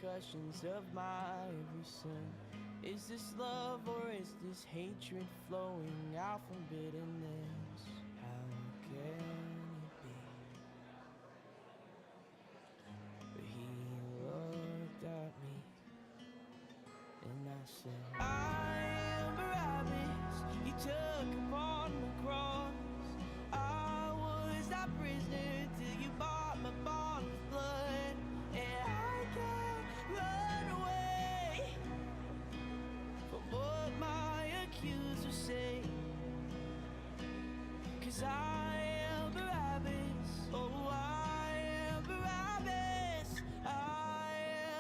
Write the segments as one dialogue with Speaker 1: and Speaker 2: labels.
Speaker 1: repercussions of my every sin. Is this love or is this hatred flowing out from bitterness? How can it be? But he looked at me and I said, I am Barabbas, you took upon the cross. I was thy prisoner till you bought my bond with blood. And I can't run away from what my accusers say. 'Cause I am Barabbas, oh I am Barabbas, I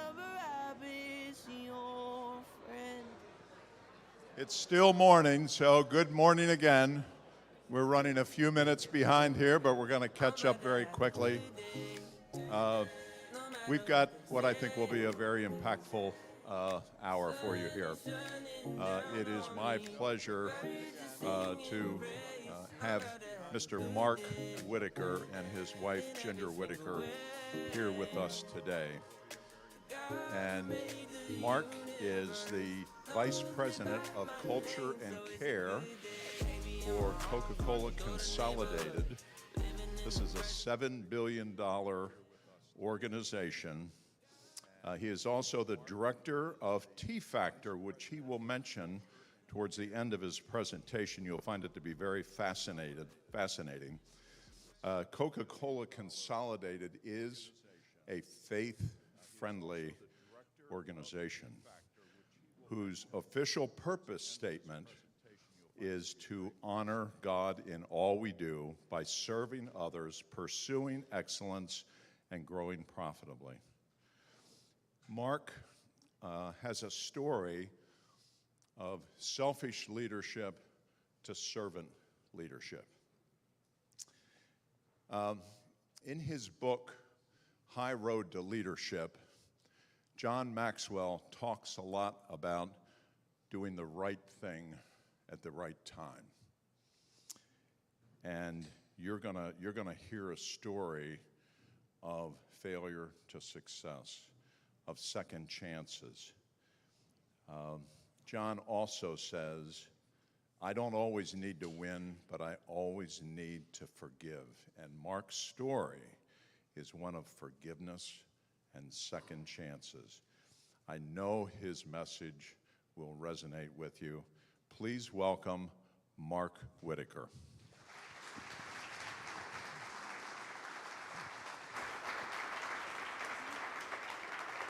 Speaker 1: am Barabbas, your friend.
Speaker 2: It's still morning, so good morning again. We're running a few minutes behind here, but we're going to catch up very quickly. We've got what I think will be a very impactful hour for you here. It is my pleasure to have Mr. Mark Whitacre and his wife, Ginger Whitacre, here with us today. And Mark is the Vice President of Culture and Care for Coca-Cola Consolidated. This is a $7 billion organization. He is also the director of T Factor, which he will mention towards the end of his presentation. You'll find it to be very fascinating. Coca-Cola Consolidated is a faith-friendly organization whose official purpose statement is to honor God in all we do by serving others, pursuing excellence, and growing profitably. Mark has a story of selfish leadership to servant leadership. In his book, High Road to Leadership, John Maxwell talks a lot about doing the right thing at the right time. And you're gonna hear a story of failure to success, of second chances. John also says, I don't always need to win, but I always need to forgive. And Mark's story is one of forgiveness and second chances. I know his message will resonate with you. Please welcome Mark Whitacre.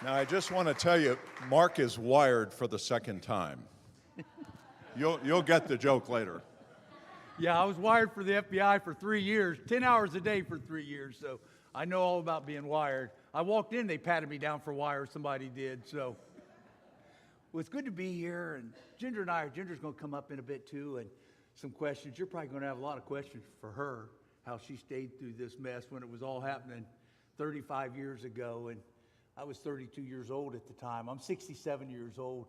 Speaker 2: Now, I just want to tell you, Mark is wired for the second time. You'll get the joke later.
Speaker 3: Yeah, I was wired for the FBI for 3 years, 10 hours a day for 3 years, so I know all about being wired. I walked in, they patted me down for wire, somebody did, so. Well, it's good to be here, and Ginger's going to come up in a bit too, and some questions. You're probably going to have a lot of questions for her, how she stayed through this mess when it was all happening 35 years ago, and I was 32 years old at the time. I'm 67 years old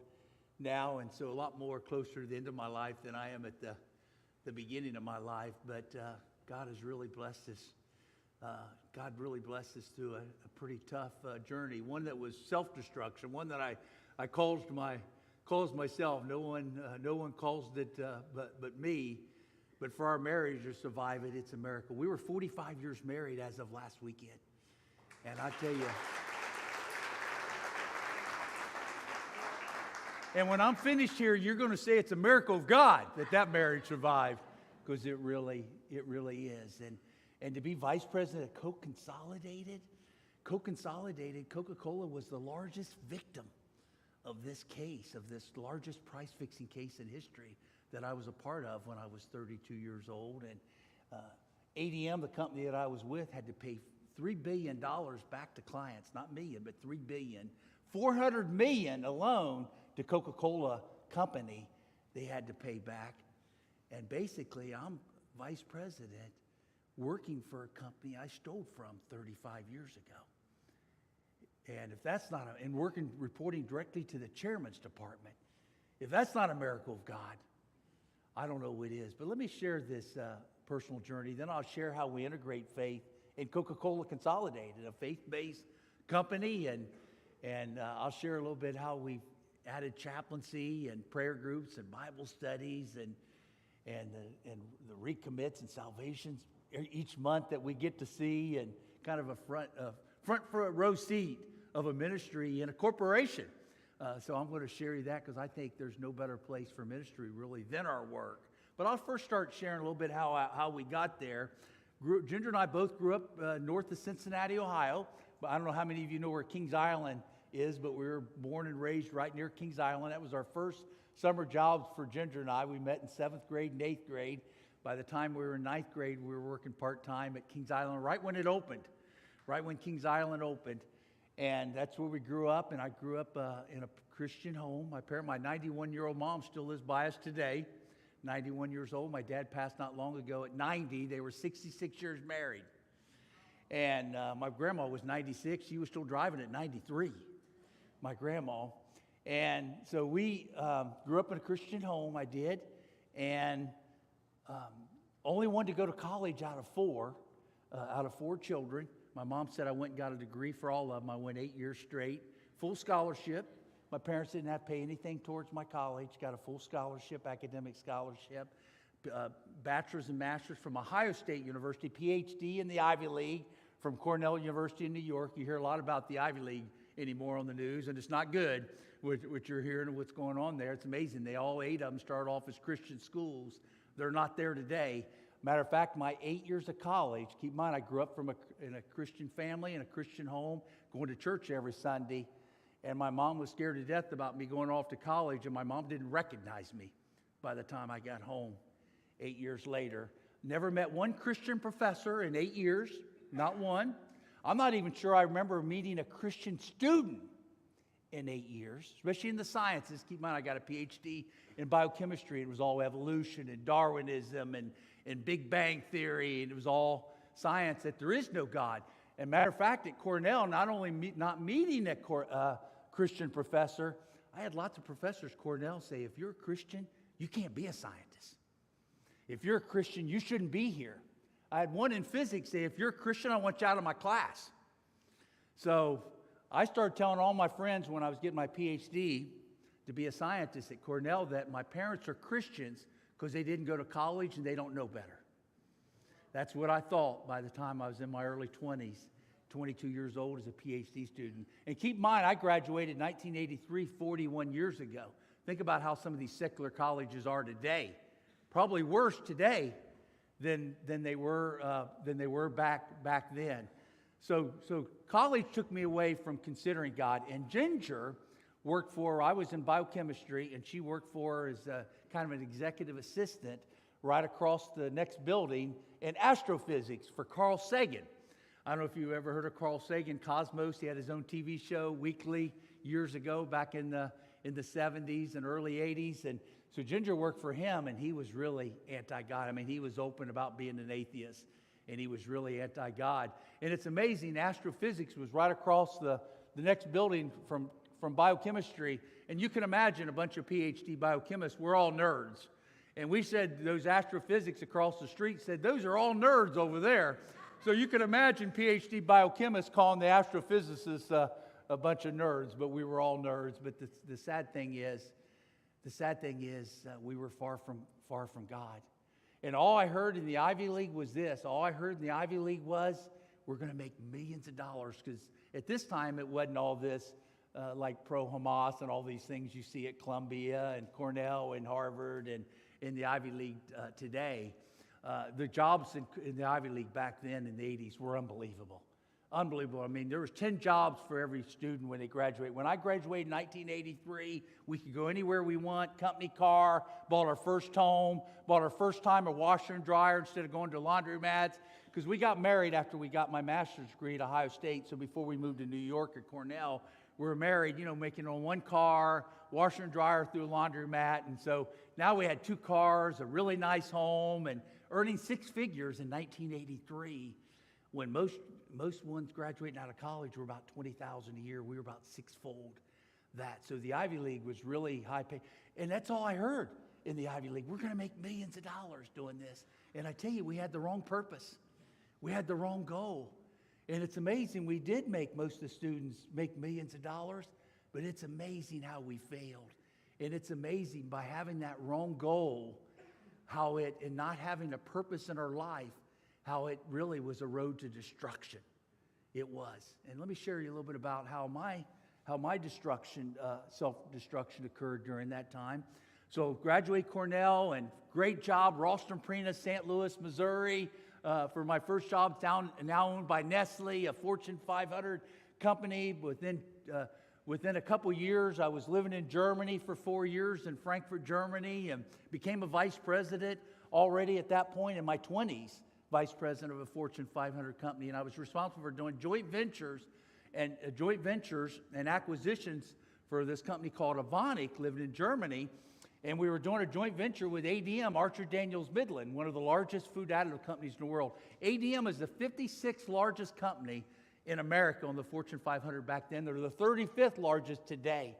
Speaker 3: now, and so a lot more closer to the end of my life than I am at the beginning of my life, but God has really blessed us. God really blessed us through a pretty tough journey, one that was self-destruction, one that I caused myself. No one caused it but me. But for our marriage to survive it, it's a miracle. We were 45 years married as of last weekend. And I tell you, and when I'm finished here, you're going to say it's a miracle of God that marriage survived, because it really is. And to be vice president of Coke Consolidated, Coca-Cola was the largest victim of this case, of this largest price-fixing case in history that I was a part of when I was 32 years old. And ADM, the company that I was with, had to pay $3 billion back to clients, not million, but $3 billion. $400 million alone to Coca-Cola Company they had to pay back. And basically, I'm vice president working for a company I stole from 35 years ago. And if that's not and reporting directly to the chairman's department, if that's not a miracle of God, I don't know what is. But let me share this personal journey. Then I'll share how we integrate faith in Coca-Cola Consolidated, a faith-based company. And I'll share a little bit how we've added chaplaincy and prayer groups and Bible studies and the recommits and salvations each month that we get to see, and kind of a front row seat of a ministry in a corporation. So I'm going to share you that because I think there's no better place for ministry really than our work. But I'll first start sharing a little bit how we got there. Ginger and I both grew up north of Cincinnati, Ohio. But I don't know how many of you know where Kings Island is, but we were born and raised right near Kings Island. That was our first summer jobs for Ginger and I. We met in 7th grade and 8th grade. By the time we were in 9th grade, we were working part-time at Kings Island right when it opened, right when Kings Island opened. And that's where we grew up, and I grew up in a Christian home. My 91-year-old mom still lives by us today, 91 years old. My dad passed not long ago at 90. They were 66 years married. And my grandma was 96. She was still driving at 93, my grandma. And so we grew up in a Christian home, I did, and only wanted to go to college out of four children. My mom said I went and got a degree for all of them. I went 8 years straight, full scholarship. My parents didn't have to pay anything towards my college. Got a full scholarship, academic scholarship, bachelor's and master's from Ohio State University, PhD in the Ivy League from Cornell University in New York. You hear a lot about the Ivy League anymore on the news, and it's not good what you're hearing and what's going on there. It's amazing. They all 8 of them started off as Christian schools. They're not there today. Matter of fact, my 8 years of college, keep in mind I grew up in a Christian family, in a Christian home, going to church every Sunday. And my mom was scared to death about me going off to college, and my mom didn't recognize me by the time I got home 8 years later. Never met one Christian professor in 8 years, not one. I'm not even sure I remember meeting a Christian student in 8 years, especially in the sciences. Keep in mind, I got a PhD in biochemistry. It was all evolution and Darwinism and Big Bang Theory, and it was all science, that there is no God. And matter of fact, at Cornell, not only not meeting a Christian professor, I had lots of professors at Cornell say, if you're a Christian, you can't be a scientist. If you're a Christian, you shouldn't be here. I had one in physics say, if you're a Christian, I want you out of my class. So I started telling all my friends when I was getting my PhD to be a scientist at Cornell that my parents are Christians because they didn't go to college and they don't know better. That's what I thought by the time I was in my early 20s, 22 years old as a PhD student. And keep in mind, I graduated in 1983, 41 years ago. Think about how some of these secular colleges are today. Probably worse today than they were back then. So college took me away from considering God. And Ginger worked for, I was in biochemistry, and she worked for as kind of an executive assistant right across the next building in astrophysics for Carl Sagan. I don't know if you've ever heard of Carl Sagan, Cosmos. He had his own TV show weekly years ago, back in the 70s and early 80s. And so Ginger worked for him, and he was really anti-God. I mean, he was open about being an atheist, and he was really anti-God. And it's amazing, astrophysics was right across the next building from biochemistry. And you can imagine a bunch of PhD biochemists, we're all nerds. And we said, those astrophysics across the street said, those are all nerds over there. So you can imagine PhD biochemists calling the astrophysicists a bunch of nerds, but we were all nerds. But the sad thing is we were far from God. And all I heard in the Ivy League was this. All I heard in the Ivy League was, we're going to make millions of dollars. Because at this time, it wasn't all this like pro-Hamas and all these things you see at Columbia and Cornell and Harvard and in the Ivy League today. The jobs in the Ivy League back then in the 80s were unbelievable. Unbelievable. I mean, there was 10 jobs for every student when they graduated. When I graduated in 1983, we could go anywhere we want, company car, bought our first home, bought our first time a washer and dryer instead of going to laundromats, because we got married after we got my master's degree at Ohio State. So before we moved to New York at Cornell, we were married, making on one car, washer and dryer through a laundromat. And so now we had 2 cars, a really nice home, and earning 6 figures in 1983, when most ones graduating out of college were about $20,000 a year. We were about 6-fold that. So the Ivy League was really high pay. And that's all I heard in the Ivy League. We're going to make millions of dollars doing this. And I tell you, we had the wrong purpose. We had the wrong goal. And it's amazing, we did make most of the students make millions of dollars, but it's amazing how we failed. And it's amazing by having that wrong goal, and not having a purpose in our life, how it really was a road to destruction. It was. And let me share you a little bit about how my destruction, self-destruction occurred during that time. So graduate Cornell, and great job, Ralston Purina, St. Louis, Missouri, for my first job, now owned by Nestle, a Fortune 500 company. Within a couple years, I was living in Germany for 4 years, in Frankfurt, Germany, and became a vice president already at that point in my 20s, vice president of a Fortune 500 company. And I was responsible for doing joint ventures and acquisitions for this company called Whitacre, living in Germany. And we were doing a joint venture with ADM, Archer Daniels Midland, one of the largest food additive companies in the world. ADM is the 56th largest company in America on the Fortune 500 back then. They're the 35th largest today.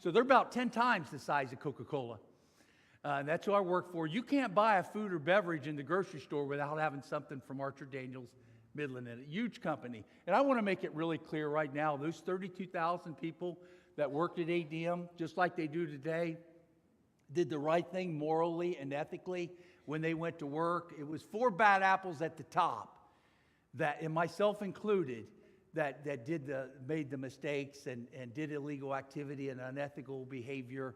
Speaker 3: So they're about 10 times the size of Coca-Cola. And that's who I work for. You can't buy a food or beverage in the grocery store without having something from Archer Daniels Midland in it. Huge company. And I want to make it really clear right now, those 32,000 people that worked at ADM, just like they do today, did the right thing morally and ethically when they went to work. It was 4 bad apples at the top, and myself included, that made the mistakes and did illegal activity and unethical behavior.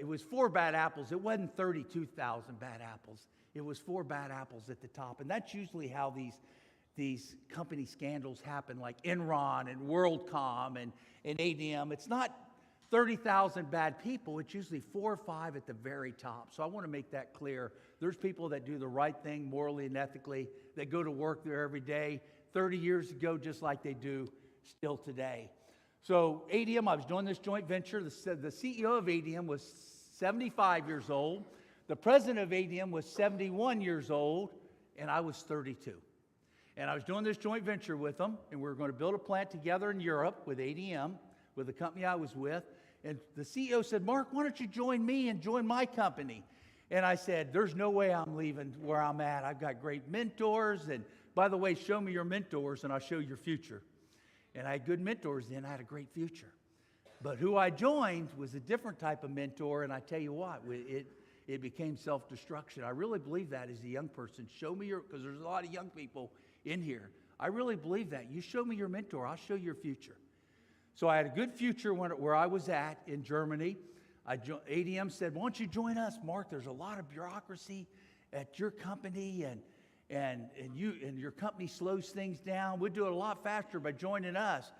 Speaker 3: It was 4 bad apples. It wasn't 32,000 bad apples. It was 4 bad apples at the top. And that's usually how these company scandals happen, like Enron and WorldCom and ADM. It's not 30,000 bad people. It's usually 4 or 5 at the very top. So I want to make that clear. There's people that do the right thing morally and ethically, that go to work there every day 30 years ago, just like they do still today. So ADM, I was doing this joint venture. The CEO of ADM was 75 years old. The president of ADM was 71 years old, and I was 32. And I was doing this joint venture with them, and we were going to build a plant together in Europe with ADM, with the company I was with. And the CEO said, "Mark, why don't you join me and join my company?" And I said, "There's no way I'm leaving where I'm at. I've got great mentors. And by the way, show me your mentors and I'll show you your future." And I had good mentors then. I had a great future. But who I joined was a different type of mentor. And I tell you what, it became self-destruction. I really believe that as a young person. Show me because there's a lot of young people in here. I really believe that. You show me your mentor, I'll show you your future. So I had a good future where I was at in Germany. ADM said, "Why don't you join us, Mark? There's a lot of bureaucracy at your company, and your company slows things down. We'd do it a lot faster by joining us."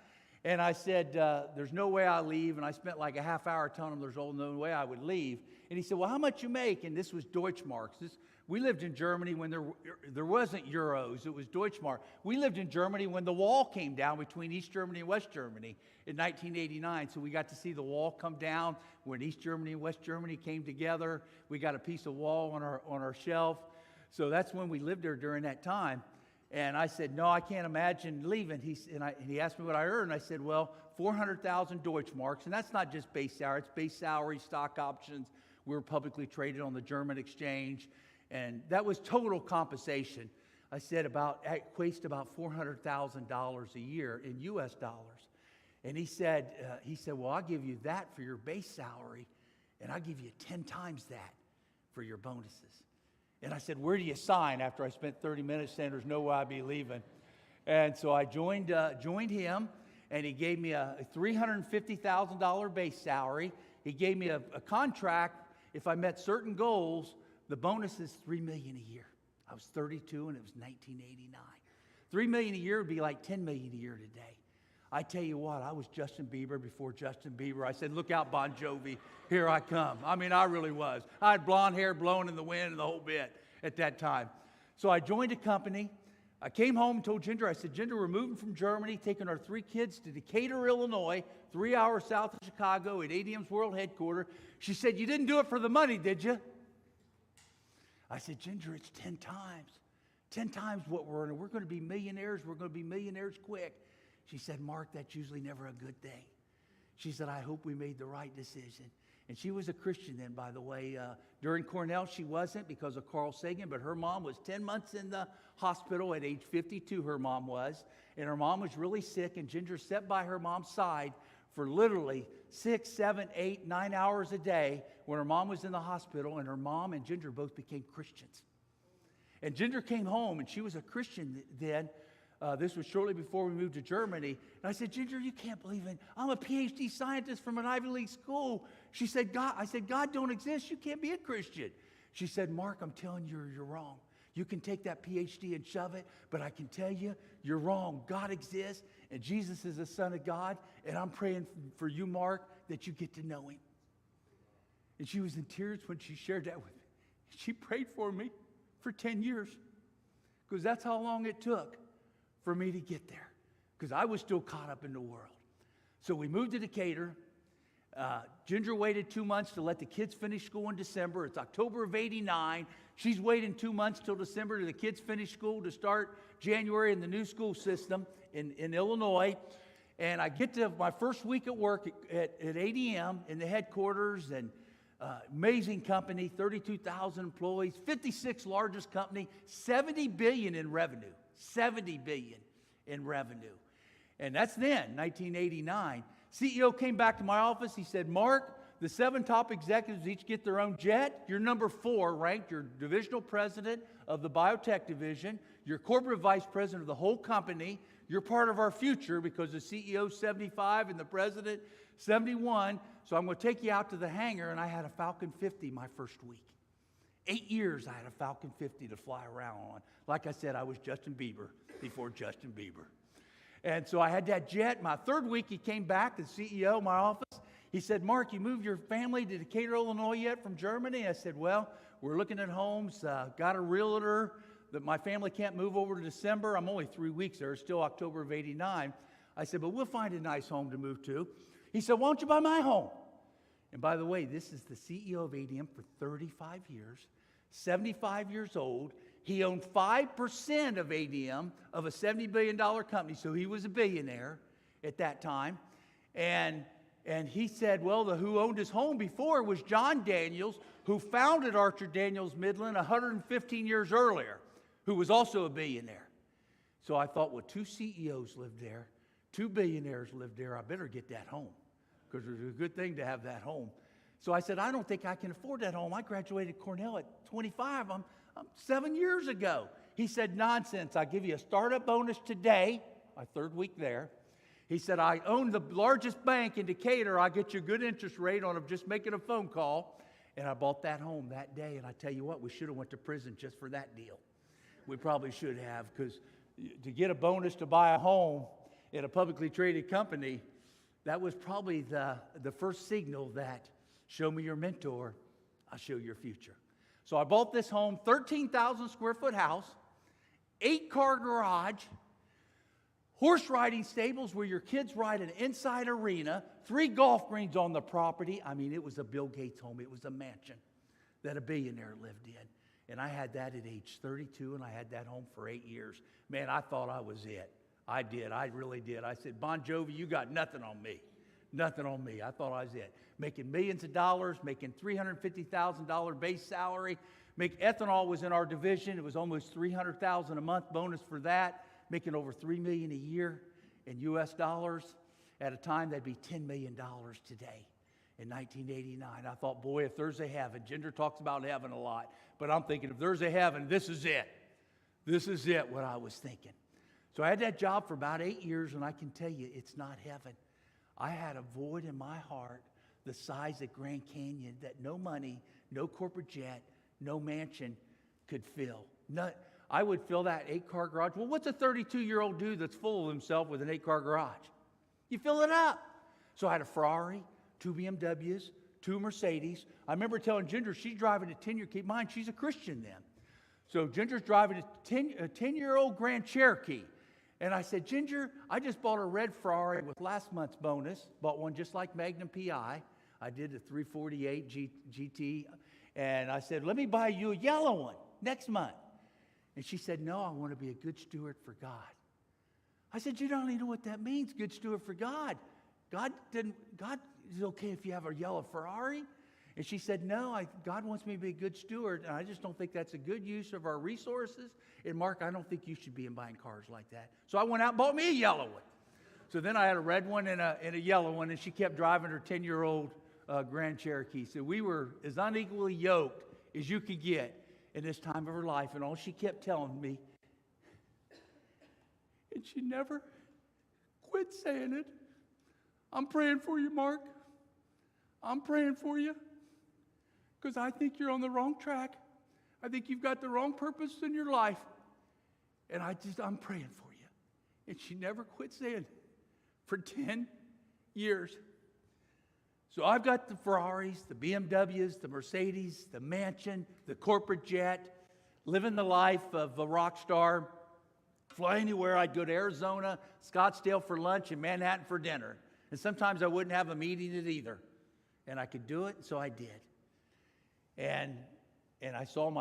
Speaker 3: And I said, "There's no way I'll leave." And I spent like a half hour telling him there's no way I would leave. And he said, "Well, how much you make?" And this was Deutschmarks. We lived in Germany when there wasn't euros. It was Deutschmark. We lived in Germany when the wall came down between East Germany and West Germany in 1989. So we got to see the wall come down when East Germany and West Germany came together. We got a piece of wall on our shelf. So that's when we lived there during that time. And I said, "No, I can't imagine leaving." He asked me what I earned. And I said, "Well, 400,000 Deutschmarks." And that's not just base salary. It's base salary, stock options. We were publicly traded on the German exchange. And that was total compensation. I said it equates to about $400,000 a year in U.S. dollars. And he said, "Well, I'll give you that for your base salary, and I'll give you 10 times that for your bonuses." And I said, "Where do you sign?" After I spent 30 minutes saying there's no way I'd be leaving. And so I joined him, and he gave me a $350,000 base salary. He gave me a contract. If I met certain goals, the bonus is $3 million a year. I was 32, and it was 1989. $3 million a year would be like $10 million a year today. I tell you what, I was Justin Bieber before Justin Bieber. I said, "Look out, Bon Jovi, here I come." I mean, I really was. I had blonde hair blowing in the wind and the whole bit at that time. So I joined a company. I came home and told Ginger, I said, "Ginger, we're moving from Germany, taking our 3 kids to Decatur, Illinois, 3 hours south of Chicago at ADM's world headquarters." She said, "You didn't do it for the money, did you?" I said, "Ginger, it's 10 times. 10 times what we're earning. We're going to be millionaires. We're going to be millionaires quick." She said, "Mark, that's usually never a good thing." She said, "I hope we made the right decision." And she was a Christian then, by the way. During Cornell, she wasn't because of Carl Sagan, but her mom was 10 months in the hospital at age 52, her mom was. And her mom was really sick, and Ginger sat by her mom's side for literally 6, 7, 8, 9 hours a day when her mom was in the hospital, and her mom and Ginger both became Christians. And Ginger came home, and she was a Christian then. This was shortly before we moved to Germany. And I said, Ginger, you can't believe it. I'm a PhD scientist from an Ivy League school. She said, I said, God don't exist. You can't be a Christian. She said, Mark, I'm telling you, you're wrong. You can take that PhD and shove it, but I can tell you, you're wrong. God exists, and Jesus is the Son of God, and I'm praying for you, Mark, that you get to know him. And she was in tears when she shared that with me. She prayed for me for 10 years because that's how long it took for me to get there, because I was still caught up in the world. So we moved to Decatur. Ginger waited 2 months to let the kids finish school in December. It's October of '89. She's waiting 2 months till December to the kids finish school to start January in the new school system in Illinois. And I get to my first week at work at ADM in the headquarters, and amazing company, 32,000 employees, 56th largest company, $70 billion in revenue. 70 billion in revenue. And that's then, 1989. CEO came back to my office. He said, Mark, the 7 top executives each get their own jet. You're number 4 ranked. You're divisional president of the biotech division. You're corporate vice president of the whole company. You're part of our future because the CEO's 75 and the president 71. So I'm going to take you out to the hangar. And I had a Falcon 50 my first week. 8 years I had a Falcon 50 to fly around on. Like I said, I was Justin Bieber before Justin Bieber. And so I had that jet. My third week, he came back, the CEO of my office. He said, Mark, you moved your family to Decatur, Illinois yet from Germany? I said, well, we're looking at homes. Got a realtor that my family can't move over to December. I'm only 3 weeks there. It's still October of '89. I said, but we'll find a nice home to move to. He said, why don't you buy my home? And by the way, this is the CEO of ADM for 35 years. 75 years old. He owned 5% of ADM, of a $70 billion company, so he was a billionaire at that time. And he said, well, who owned his home before was John Daniels, who founded Archer Daniels Midland 115 years earlier, who was also a billionaire. So I thought, well, 2 CEOs lived there, 2 billionaires lived there. I better get that home because it was a good thing to have that home. So I said, I don't think I can afford that home. I graduated Cornell at 25. I'm 7 years ago. He said, nonsense. I'll give you a startup bonus today, my third week there. He said, I own the largest bank in Decatur. I'll get you a good interest rate on just making a phone call. And I bought that home that day. And I tell you what, we should have went to prison just for that deal. We probably should have, because to get a bonus to buy a home in a publicly traded company, that was probably the first signal that show me your mentor, I'll show you your future. So I bought this home, 13,000 square foot house, 8-car garage, horse riding stables where your kids ride an inside arena, 3 golf greens on the property. I mean, it was a Bill Gates home. It was a mansion that a billionaire lived in. And I had that at age 32, and I had that home for 8 years. Man, I thought I was it. I did. I really did. I said, Bon Jovi, you got nothing on me. Nothing on me. I thought I was it. Making millions of dollars, making $350,000 base salary. Ethanol was in our division. It was almost $300,000 a month bonus for that. Making over $3 million a year in U.S. dollars. At a time, that'd be $10 million today in 1989. I thought, boy, if there's a heaven. Ginger talks about heaven a lot. But I'm thinking, if there's a heaven, this is it. This is it, what I was thinking. So I had that job for about 8 years, and I can tell you, it's not heaven. I had a void in my heart the size of Grand Canyon that no money, no corporate jet, no mansion could fill. I would fill that 8-car garage. Well, what's a 32-year-old dude that's full of himself with an 8-car garage? You fill it up. So I had a Ferrari, 2 BMWs, 2 Mercedes. I remember telling Ginger she's driving a 10-year, keep in mind, she's a Christian then. So Ginger's driving a 10-year-old Grand Cherokee. And I said, Ginger, I just bought a red Ferrari with last month's bonus. Bought one just like Magnum PI. I did the 348 GT. And I said, let me buy you a yellow one next month. And she said, no, I want to be a good steward for God. I said, you don't even know what that means, good steward for God. God is it okay if you have a yellow Ferrari? And she said, no, God wants me to be a good steward, and I just don't think that's a good use of our resources. And Mark, I don't think you should be buying cars like that. So I went out and bought me a yellow one. So then I had a red one and a yellow one, and she kept driving her 10-year-old Grand Cherokee. So we were as unequally yoked as you could get in this time of her life. And all she kept telling me, and she never quit saying it, I'm praying for you, Mark. I'm praying for you because I think you're on the wrong track. I think you've got the wrong purpose in your life. And I'm praying for you. And she never quit saying it for 10 years. So I've got the Ferraris, the BMWs, the Mercedes, the mansion, the corporate jet, living the life of a rock star, fly anywhere. I'd go to Arizona, Scottsdale for lunch, and Manhattan for dinner. And sometimes I wouldn't have a meeting at either. And I could do it, so I did. And I saw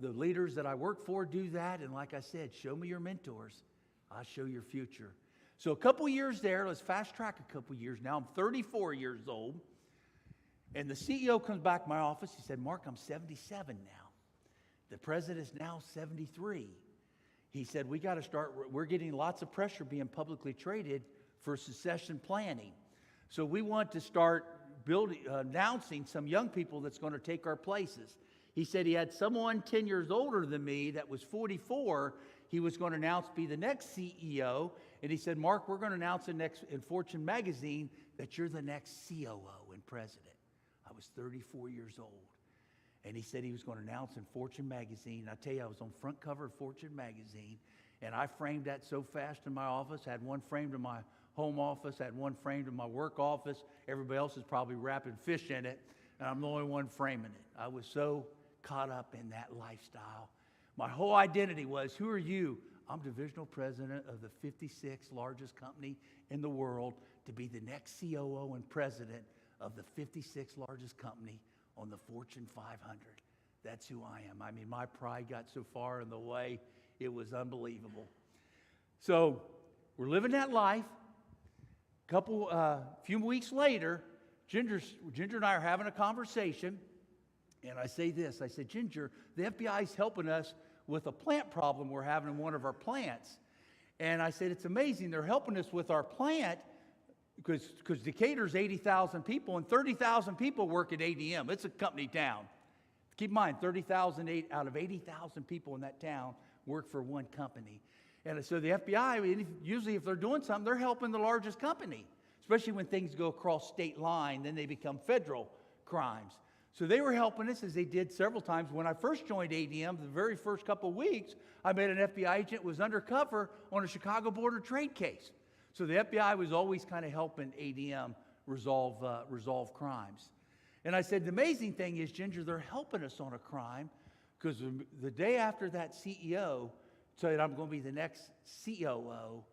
Speaker 3: the leaders that I worked for do that. And like I said, show me your mentors. I'll show your future. So a couple years there, let's fast track a couple years. Now I'm 34 years old. And the CEO comes back to my office. He said, Mark, I'm 77 now. The president is now 73. He said, we got to start, we're getting lots of pressure being publicly traded for succession planning. So we want to start announcing some young people that's going to take our places. He said he had someone 10 years older than me that was 44. He was going to announce be the next CEO. And he said, Mark, we're going to announce in Fortune magazine that you're the next COO and president. I was 34 years old. And he said he was going to announce in Fortune magazine. I tell you, I was on front cover of Fortune magazine. And I framed that so fast in my office. Had one framed in my home office. Had one framed in my work office. Everybody else is probably wrapping fish in it. And I'm the only one framing it. I was so caught up in that lifestyle. My whole identity was, who are you? I'm divisional president of the 56th largest company in the world to be the next COO and president of the 56th largest company on the Fortune 500. That's who I am. I mean, my pride got so far in the way, it was unbelievable. So we're living that life. Few weeks later, Ginger and I are having a conversation, and I say this. I said, Ginger, the FBI is helping us with a plant problem we're having in one of our plants. And I said, it's amazing. They're helping us with our plant because Decatur's 80,000 people, and 30,000 people work at ADM. It's a company town. Keep in mind, 30,000 out of 80,000 people in that town work for one company. And so the FBI, usually if they're doing something, they're helping the largest company, especially when things go across state line, then they become federal crimes. So they were helping us, as they did several times. When I first joined ADM, the very first couple of weeks, I met an FBI agent who was undercover on a Chicago border trade case. So the FBI was always kind of helping ADM resolve crimes. And I said, the amazing thing is, Ginger, they're helping us on a crime because the day after that CEO said, I'm going to be the next COO,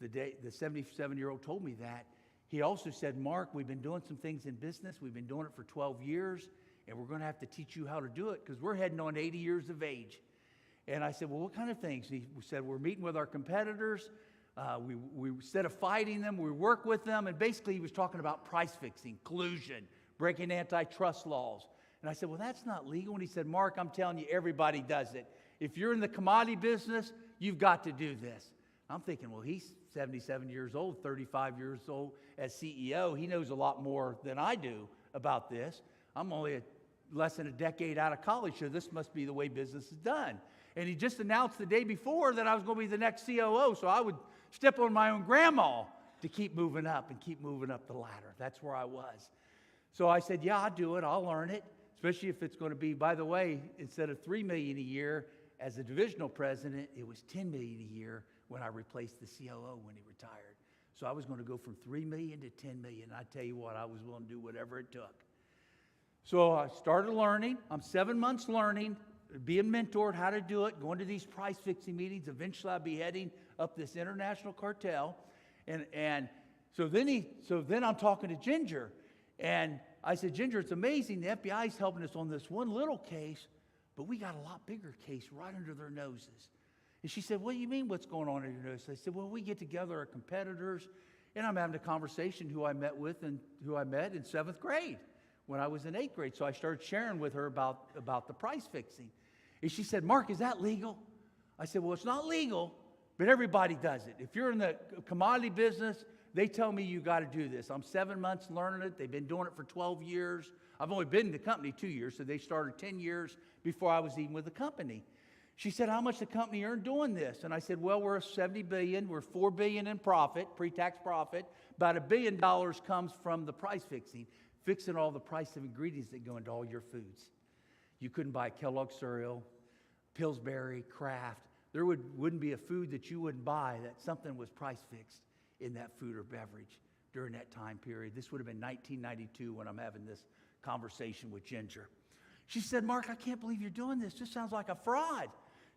Speaker 3: the 77-year-old told me that, he also said, Mark, we've been doing some things in business. We've been doing it for 12 years, and we're going to have to teach you how to do it because we're heading on 80 years of age. And I said, well, what kind of things? He said, we're meeting with our competitors. We instead of fighting them, we work with them. And basically, he was talking about price fixing, collusion, breaking antitrust laws. And I said, well, that's not legal. And he said, Mark, I'm telling you, everybody does it. If you're in the commodity business, you've got to do this. I'm thinking, well, he's 77 years old, 35 years old as CEO. He knows a lot more than I do about this. I'm only less than a decade out of college, so this must be the way business is done. And he just announced the day before that I was going to be the next COO, so I would step on my own grandma to keep moving up and keep moving up the ladder. That's where I was. So I said, yeah, I'll do it. I'll learn it, especially if it's going to be, by the way, instead of $3 million a year as a divisional president, it was $10 million a year when I replaced the COO when he retired. So I was going to go from $3 million to $10 million. I tell you what, I was willing to do whatever it took. So I started learning. I'm 7 months learning, being mentored how to do it, going to these price fixing meetings. Eventually I'll be heading up this international cartel. And so then I'm talking to Ginger. And I said, Ginger, it's amazing. The FBI is helping us on this one little case, but we got a lot bigger case right under their noses. And she said, what do you mean what's going on under your nose? I said, well, we get together our competitors, And I'm having a conversation who I met in 7th grade when I was in 8th grade. So I started sharing with her about the price fixing. And she said, Mark, is that legal? I said, well, it's not legal, but everybody does it. If you're in the commodity business, they tell me you got to do this. I'm 7 months learning it. They've been doing it for 12 years. I've only been in the company 2 years, so they started 10 years before I was even with the company. She said, how much the company earned doing this? And I said, well, we're $70 billion. We're $4 billion in profit, pre-tax profit. About $1 billion comes from the price fixing all the price of ingredients that go into all your foods. You couldn't buy Kellogg cereal, Pillsbury, Kraft. There wouldn't be a food that you wouldn't buy that something was price fixed in that food or beverage during that time period. This would have been 1992 when I'm having this conversation with Ginger. She said, Mark, I can't believe you're doing this. This sounds like a fraud.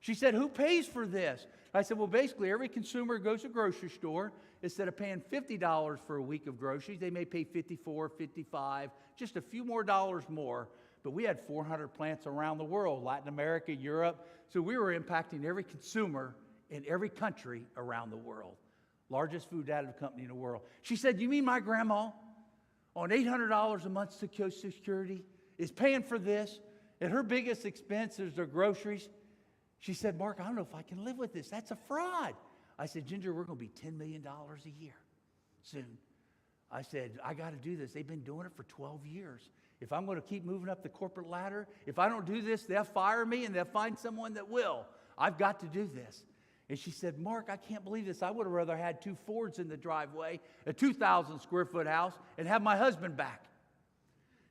Speaker 3: She said, who pays for this? I said, well, basically, every consumer goes to a grocery store. Instead of paying $50 for a week of groceries, they may pay $54, $55, just a few more dollars more. But we had 400 plants around the world, Latin America, Europe. So we were impacting every consumer in every country around the world. Largest food additive company in the world. She said, you mean my grandma on $800 a month Social Security is paying for this, and her biggest expense is their groceries? She said, Mark, I don't know if I can live with this. That's a fraud. I said, Ginger, we're going to be $10 million a year soon. I said, I got to do this. They've been doing it for 12 years. If I'm going to keep moving up the corporate ladder, if I don't do this, they'll fire me and they'll find someone that will. I've got to do this. And she said, Mark, I can't believe this. I would have rather had 2 Fords in the driveway, a 2,000 square foot house, and have my husband back.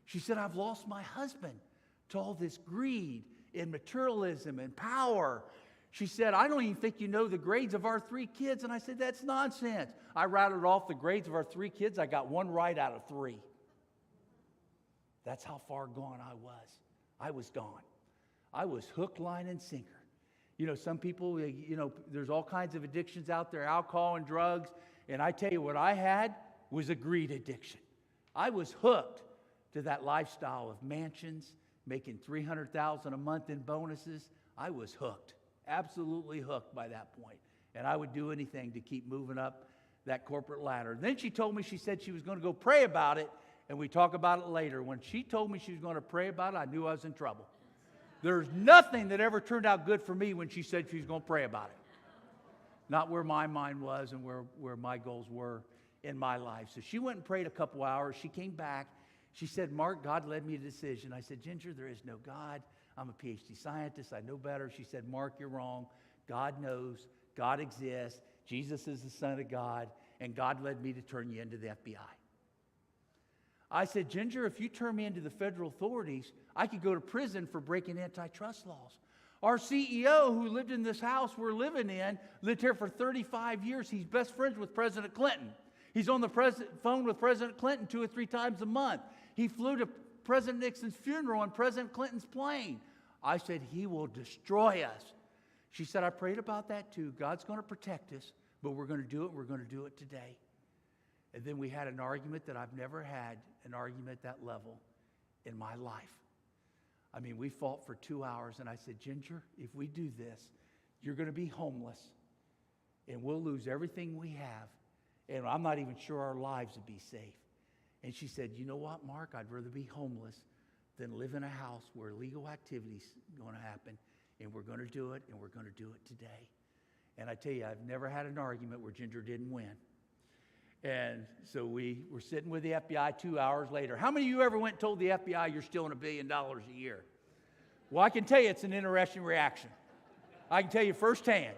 Speaker 3: She said, I've lost my husband to all this greed and materialism and power. She said, I don't even think you know the grades of our 3 kids. And I said, that's nonsense. I rattled off the grades of our 3 kids. I got 1 right out of 3. That's how far gone I was. I was gone. I was hook, line, and sinker. You know, some people, there's all kinds of addictions out there, alcohol and drugs. And I tell you, what I had was a greed addiction. I was hooked to that lifestyle of mansions, making $300,000 a month in bonuses. I was hooked, absolutely hooked by that point. And I would do anything to keep moving up that corporate ladder. Then she told me, she said she was going to go pray about it, and we talk about it later. When she told me she was going to pray about it, I knew I was in trouble. There's nothing that ever turned out good for me when she said she was going to pray about it. Not where my mind was and where my goals were in my life. So she went and prayed a couple hours. She came back. She said, Mark, God led me to a decision. I said, Ginger, there is no God. I'm a PhD scientist. I know better. She said, Mark, you're wrong. God knows. God exists. Jesus is the Son of God. And God led me to turn you into the FBI. I said, Ginger, if you turn me into the federal authorities, I could go to prison for breaking antitrust laws. Our CEO, who lived in this house we're living in, lived here for 35 years. He's best friends with President Clinton. He's on the phone with President Clinton 2 or 3 times a month. He flew to President Nixon's funeral on President Clinton's plane. I said, he will destroy us. She said, I prayed about that too. God's going to protect us, but we're going to do it. We're going to do it today. And then we had an argument that I've never had an argument at that level in my life. I mean, we fought for 2 hours, and I said, Ginger, if we do this, you're going to be homeless, and we'll lose everything we have, and I'm not even sure our lives would be safe. And she said, you know what, Mark, I'd rather be homeless than live in a house where illegal activities are going to happen, and we're going to do it, and we're going to do it today. And I tell you, I've never had an argument where Ginger didn't win. And so we were sitting with the FBI 2 hours later. How many of you ever went and told the FBI you're stealing $1 billion a year? Well, I can tell you it's an interesting reaction. I can tell you firsthand.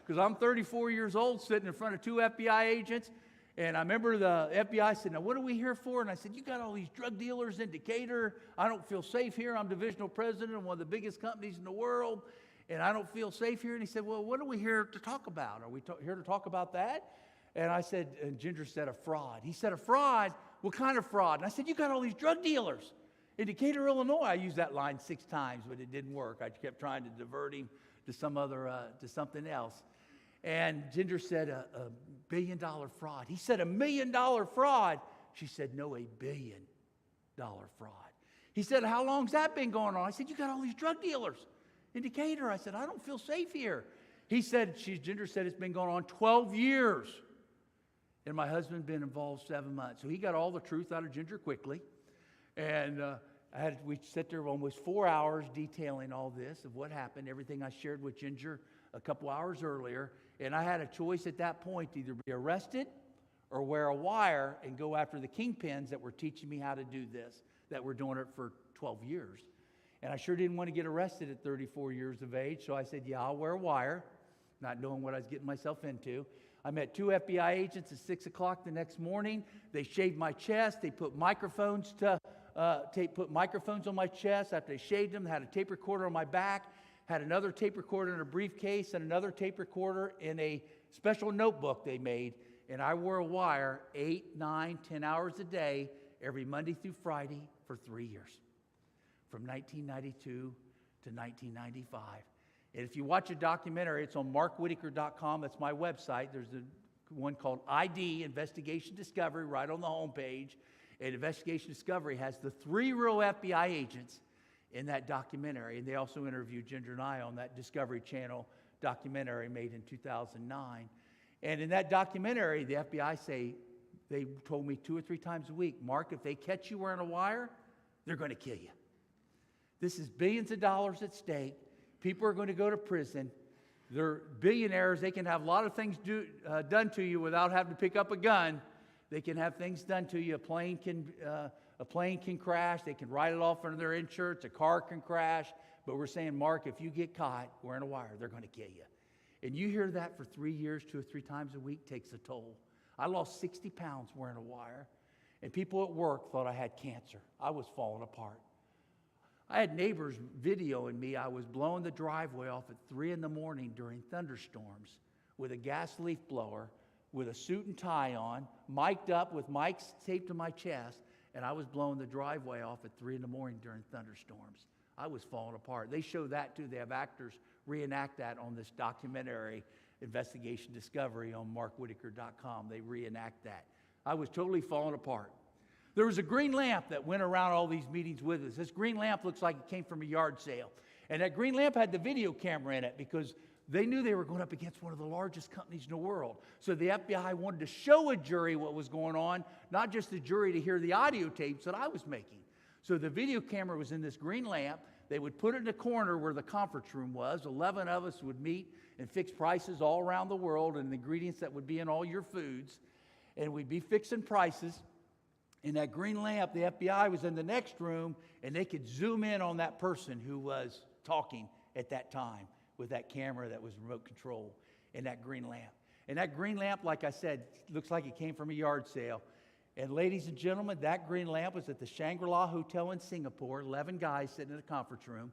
Speaker 3: Because I'm 34 years old sitting in front of 2 FBI agents. And I remember the FBI said, now what are we here for? And I said, you got all these drug dealers in Decatur. I don't feel safe here. I'm divisional president of one of the biggest companies in the world. And I don't feel safe here. And he said, well, what are we here to talk about? Are we here to talk about that? And I said, and Ginger said, a fraud. He said, a fraud? What kind of fraud? And I said, you got all these drug dealers in Decatur, Illinois. I used that line 6 times, but it didn't work. I kept trying to divert him to to something else. And Ginger said, a $1 billion fraud. He said, $1 million fraud. She said, no, $1 billion fraud. He said, how long's that been going on? I said, you got all these drug dealers in Decatur. I said, I don't feel safe here. He said, Ginger said, it's been going on 12 years. and my husband been involved 7 months. So he got all the truth out of Ginger quickly. And we sat there almost 4 hours detailing all this of what happened, everything I shared with Ginger a couple hours earlier. And I had a choice at that point to either be arrested or wear a wire and go after the kingpins that were teaching me how to do this, that were doing it for 12 years. And I sure didn't want to get arrested at 34 years of age, so I said, yeah, I'll wear a wire, not knowing what I was getting myself into. I met 2 FBI agents at 6 o'clock the next morning. They shaved my chest. They put microphones on my chest. After they shaved them, they had a tape recorder on my back, had another tape recorder in a briefcase, and another tape recorder in a special notebook they made. And I wore a wire 8, 9, 10 hours a day, every Monday through Friday for 3 years, from 1992 to 1995. And if you watch a documentary, it's on markwhitacre.com. That's my website. There's one called ID, Investigation Discovery, right on the homepage. And Investigation Discovery has the 3 real FBI agents in that documentary. And they also interviewed Ginger and I on that Discovery Channel documentary made in 2009. And in that documentary, the FBI say, they told me 2 or 3 times a week, Mark, if they catch you wearing a wire, they're going to kill you. This is billions of dollars at stake. People are going to go to prison. They're billionaires. They can have a lot of things done to you without having to pick up a gun. They can have things done to you. A plane can crash. They can write it off under their insurance. A car can crash. But we're saying, Mark, if you get caught wearing a wire, they're going to kill you. And you hear that for 3 years, 2 or 3 times a week, takes a toll. I lost 60 pounds wearing a wire. And people at work thought I had cancer. I was falling apart. I had neighbors videoing me. I was blowing the driveway off at 3 in the morning during thunderstorms with a gas leaf blower, with a suit and tie on, mic'd up with mics taped to my chest, and I was blowing the driveway off at 3 in the morning during thunderstorms. I was falling apart. They show that too. They have actors reenact that on this documentary, Investigation Discovery, on markwhitacre.com. They reenact that. I was totally falling apart. There was a green lamp that went around all these meetings with us. This green lamp looks like it came from a yard sale. And that green lamp had the video camera in it because they knew they were going up against one of the largest companies in the world. So the FBI wanted to show a jury what was going on, not just the jury to hear the audio tapes that I was making. So the video camera was in this green lamp. They would put it in a corner where the conference room was. 11 of us would meet and fix prices all around the world and the ingredients that would be in all your foods. And we'd be fixing prices. In that green lamp, the FBI was in the next room, and they could zoom in on that person who was talking at that time with that camera that was remote control in that green lamp. And that green lamp, like I said, looks like it came from a yard sale. And ladies and gentlemen, that green lamp was at the Shangri-La Hotel in Singapore, 11 guys sitting in a conference room.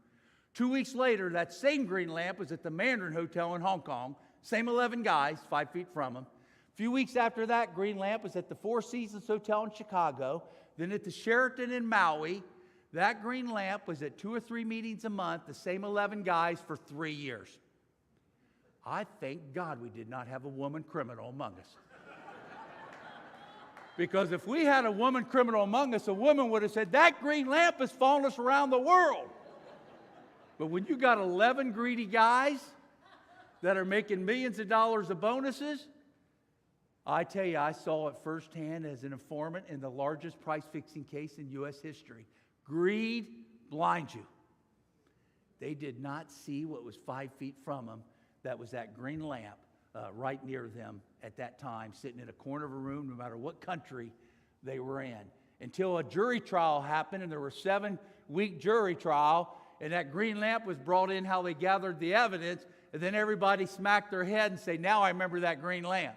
Speaker 3: 2 weeks later, that same green lamp was at the Mandarin Hotel in Hong Kong, same 11 guys, 5 feet from them. A few weeks after that, green lamp was at the Four Seasons Hotel in Chicago, then at the Sheraton in Maui. That green lamp was at 2 or 3 meetings a month, the same 11 guys for 3 years. I thank God we did not have a woman criminal among us. Because if we had a woman criminal among us, a woman would have said, that green lamp has followed us around the world. But when you got 11 greedy guys that are making millions of dollars of bonuses, I tell you, I saw it firsthand as an informant in the largest price-fixing case in U.S. history. Greed blinds you. They did not see what was 5 feet from them. That was that green lamp right near them at that time, sitting in a corner of a room, no matter what country they were in. Until a jury trial happened, and there were a 7-week jury trial, and that green lamp was brought in, how they gathered the evidence, and then everybody smacked their head and say, now I remember that green lamp.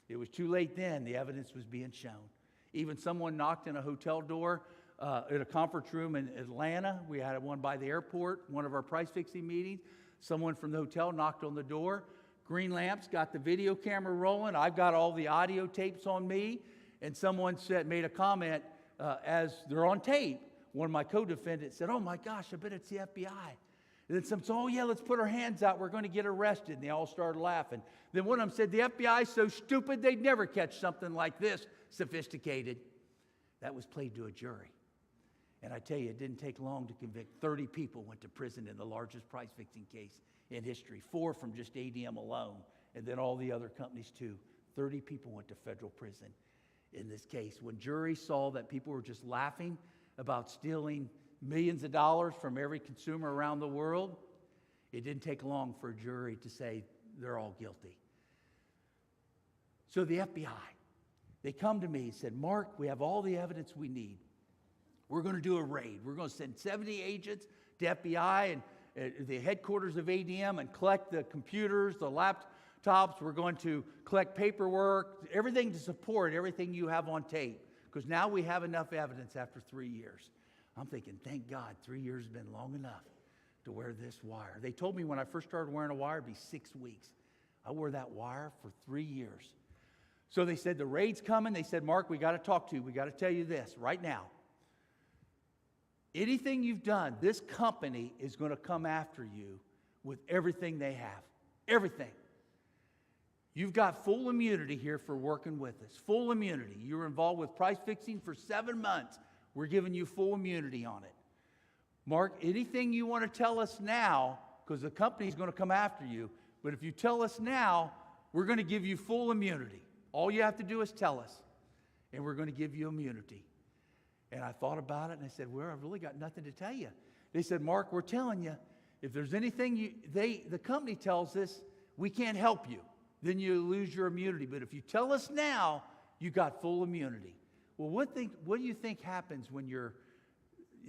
Speaker 3: It was too late then. The evidence was being shown. Even someone knocked in a hotel door at a conference room in Atlanta. We had one by the airport, one of our price-fixing meetings. Someone from the hotel knocked on the door. Green lamps got the video camera rolling. I've got all the audio tapes on me. And someone made a comment as they're on tape. One of my co-defendants said, oh my gosh, I bet it's the FBI. And then some said, oh yeah, let's put our hands out. We're going to get arrested. And they all started laughing. Then one of them said, the FBI is so stupid, they'd never catch something like this sophisticated. That was played to a jury. And I tell you, it didn't take long to convict. 30 people went to prison in the largest price-fixing case in history. 4 from just ADM alone. And then all the other companies too. 30 people went to federal prison in this case. When juries saw that people were just laughing about stealing millions of dollars from every consumer around the world, it didn't take long for a jury to say they're all guilty. So the FBI, they come to me and said, Mark, we have all the evidence we need. We're going to do a raid. We're going to send 70 agents to FBI and the headquarters of ADM and collect the computers, the laptops. We're going to collect paperwork, everything to support everything you have on tape. Because now we have enough evidence after 3 years. I'm thinking, thank God, 3 years has been long enough to wear this wire. They told me when I first started wearing a wire, it'd be 6 weeks. I wore that wire for 3 years. So they said, the raid's coming. They said, Mark, we got to talk to you. We got to tell you this right now. Anything you've done, this company is going to come after you with everything they have. Everything. You've got full immunity here for working with us. Full immunity. You were involved with price fixing for 7 months. We're giving you full immunity on it. Mark, anything you want to tell us now, because the company's going to come after you, but if you tell us now, we're going to give you full immunity. All you have to do is tell us, and we're going to give you immunity. And I thought about it, and I said, well, I've really got nothing to tell you. They said, Mark, we're telling you, if there's anything the company tells us, we can't help you. Then you lose your immunity. But if you tell us now, you got full immunity. Well, what do you think happens when you're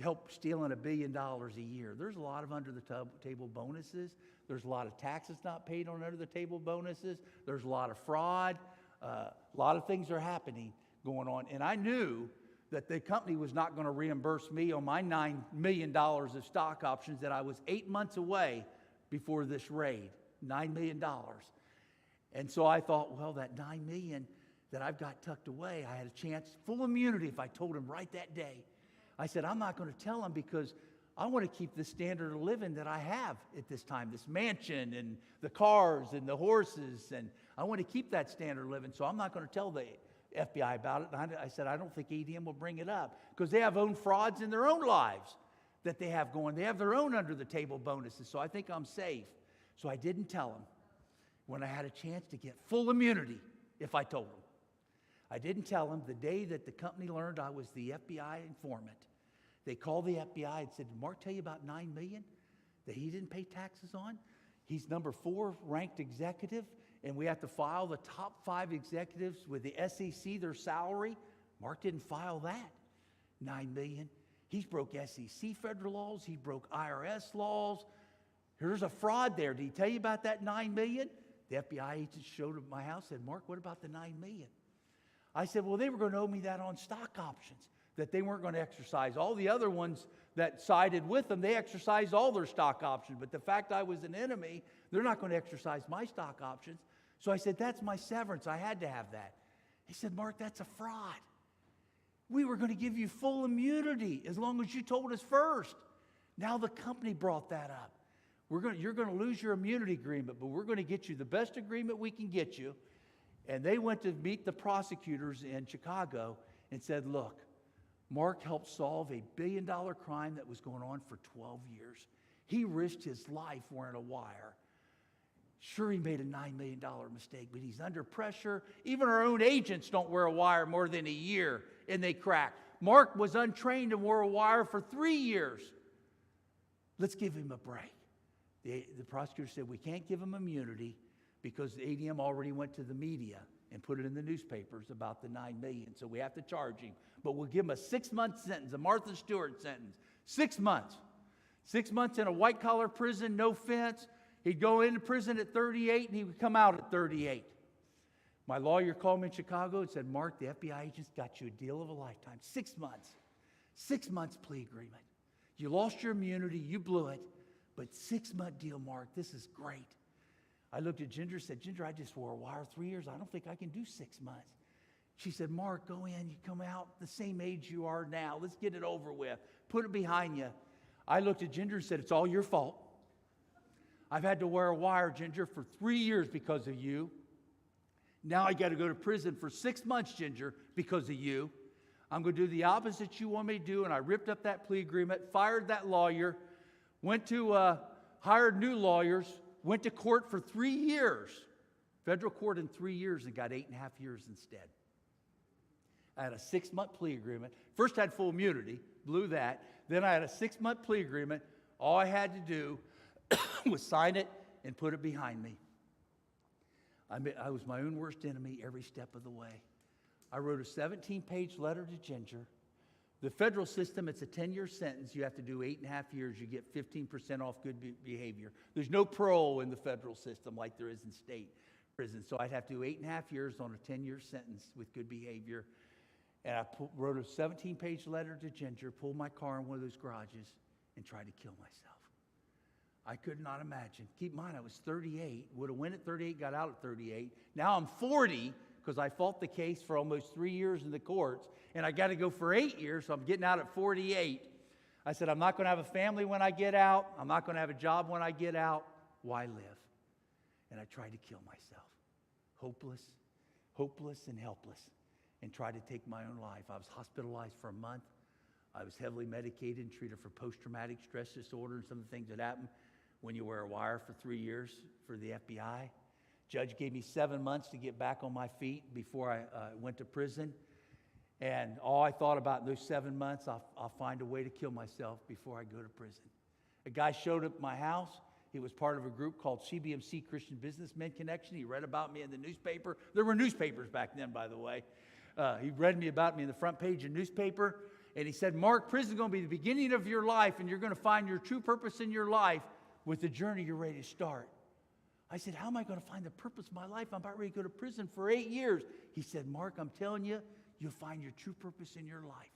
Speaker 3: help stealing $1 billion a year? There's a lot of under-the-table bonuses. There's a lot of taxes not paid on under-the-table bonuses. There's a lot of fraud. A lot of things are happening, going on. And I knew that the company was not going to reimburse me on my $9 million of stock options that I was 8 months away before this raid. $9 million. And so I thought, well, that $9 million that I've got tucked away, I had a chance, full immunity if I told him right that day. I said, I'm not going to tell him because I want to keep the standard of living that I have at this time, this mansion and the cars and the horses, and I want to keep that standard of living, so I'm not going to tell the FBI about it. And I said, I don't think ADM will bring it up because they have own frauds in their own lives that they have going. They have their own under-the-table bonuses, so I think I'm safe. So I didn't tell him when I had a chance to get full immunity if I told him. I didn't tell him the day that the company learned I was the FBI informant. They called the FBI and said, did Mark tell you about $9 million that he didn't pay taxes on? He's number 4 ranked executive, and we have to file the top 5 executives with the SEC, their salary. Mark didn't file that. $9 million. He's broke SEC federal laws. He broke IRS laws. There's a fraud there. Did he tell you about that $9 million? The FBI agent showed up at my house and said, Mark, what about the $9 million? I said, well, they were going to owe me that on stock options that they weren't going to exercise. All the other ones that sided with them, they exercised all their stock options. But the fact I was an enemy, they're not going to exercise my stock options. So I said, that's my severance. I had to have that. He said, Mark, that's a fraud. We were going to give you full immunity as long as you told us first. Now the company brought that up. You're going to lose your immunity agreement, but we're going to get you the best agreement we can get you. And they went to meet the prosecutors in Chicago and said, look, Mark helped solve a $1 billion crime that was going on for 12 years. He risked his life wearing a wire. Sure, he made a $9 million mistake, but he's under pressure. Even our own agents don't wear a wire more than a year, and they crack. Mark was untrained and wore a wire for 3 years. Let's give him a break. The prosecutor said, we can't give him immunity because the ADM already went to the media and put it in the newspapers about the $9 million, so we have to charge him. But we'll give him a 6-month sentence, a Martha Stewart sentence. 6 months. 6 months in a white-collar prison, no fence. He'd go into prison at 38, and he would come out at 38. My lawyer called me in Chicago and said, Mark, the FBI agents got you a deal of a lifetime. 6 months. 6 months plea agreement. You lost your immunity. You blew it. But 6-month deal, Mark. This is great. I looked at Ginger and said, Ginger, I just wore a wire 3 years. I don't think I can do 6 months. She said, Mark, go in. You come out the same age you are now. Let's get it over with. Put it behind you. I looked at Ginger and said, it's all your fault. I've had to wear a wire, Ginger, for 3 years because of you. Now I got to go to prison for 6 months, Ginger, because of you. I'm going to do the opposite you want me to do. And I ripped up that plea agreement, fired that lawyer, went to hired new lawyers, went to court for 3 years. Federal court in 3 years and got 8.5 years instead. I had a 6-month plea agreement. First I had full immunity, blew that. Then I had a 6-month plea agreement. All I had to do was sign it and put it behind me. I was my own worst enemy every step of the way. I wrote a 17-page letter to Ginger. The federal system, it's a 10-year sentence. You have to do 8.5 years. You get 15% off good behavior. There's no parole in the federal system like there is in state prison. So I'd have to do 8.5 years on a 10-year sentence with good behavior. And I wrote a 17-page letter to Ginger, pulled my car in one of those garages, and tried to kill myself. I could not imagine. Keep in mind, I was 38. Would have went at 38, got out at 38. Now I'm 40 because I fought the case for almost 3 years in the courts, and I got to go for 8 years, so I'm getting out at 48. I said, I'm not going to have a family when I get out. I'm not going to have a job when I get out. Why live? And I tried to kill myself. Hopeless and helpless, and tried to take my own life. I was hospitalized for a month. I was heavily medicated and treated for post-traumatic stress disorder and some of the things that happen when you wear a wire for 3 years for the FBI. Judge gave me 7 months to get back on my feet before I went to prison. And all I thought about in those 7 months, I'll find a way to kill myself before I go to prison. A guy showed up at my house. He was part of a group called CBMC, Christian Businessmen Connection. He read about me in the newspaper. There were newspapers back then, by the way. He read about me in the front page of the newspaper. And he said, Mark, prison is going to be the beginning of your life, and you're going to find your true purpose in your life with the journey you're ready to start. I said, how am I going to find the purpose of my life? I'm about ready to go to prison for 8 years. He said, Mark, I'm telling you, you'll find your true purpose in your life.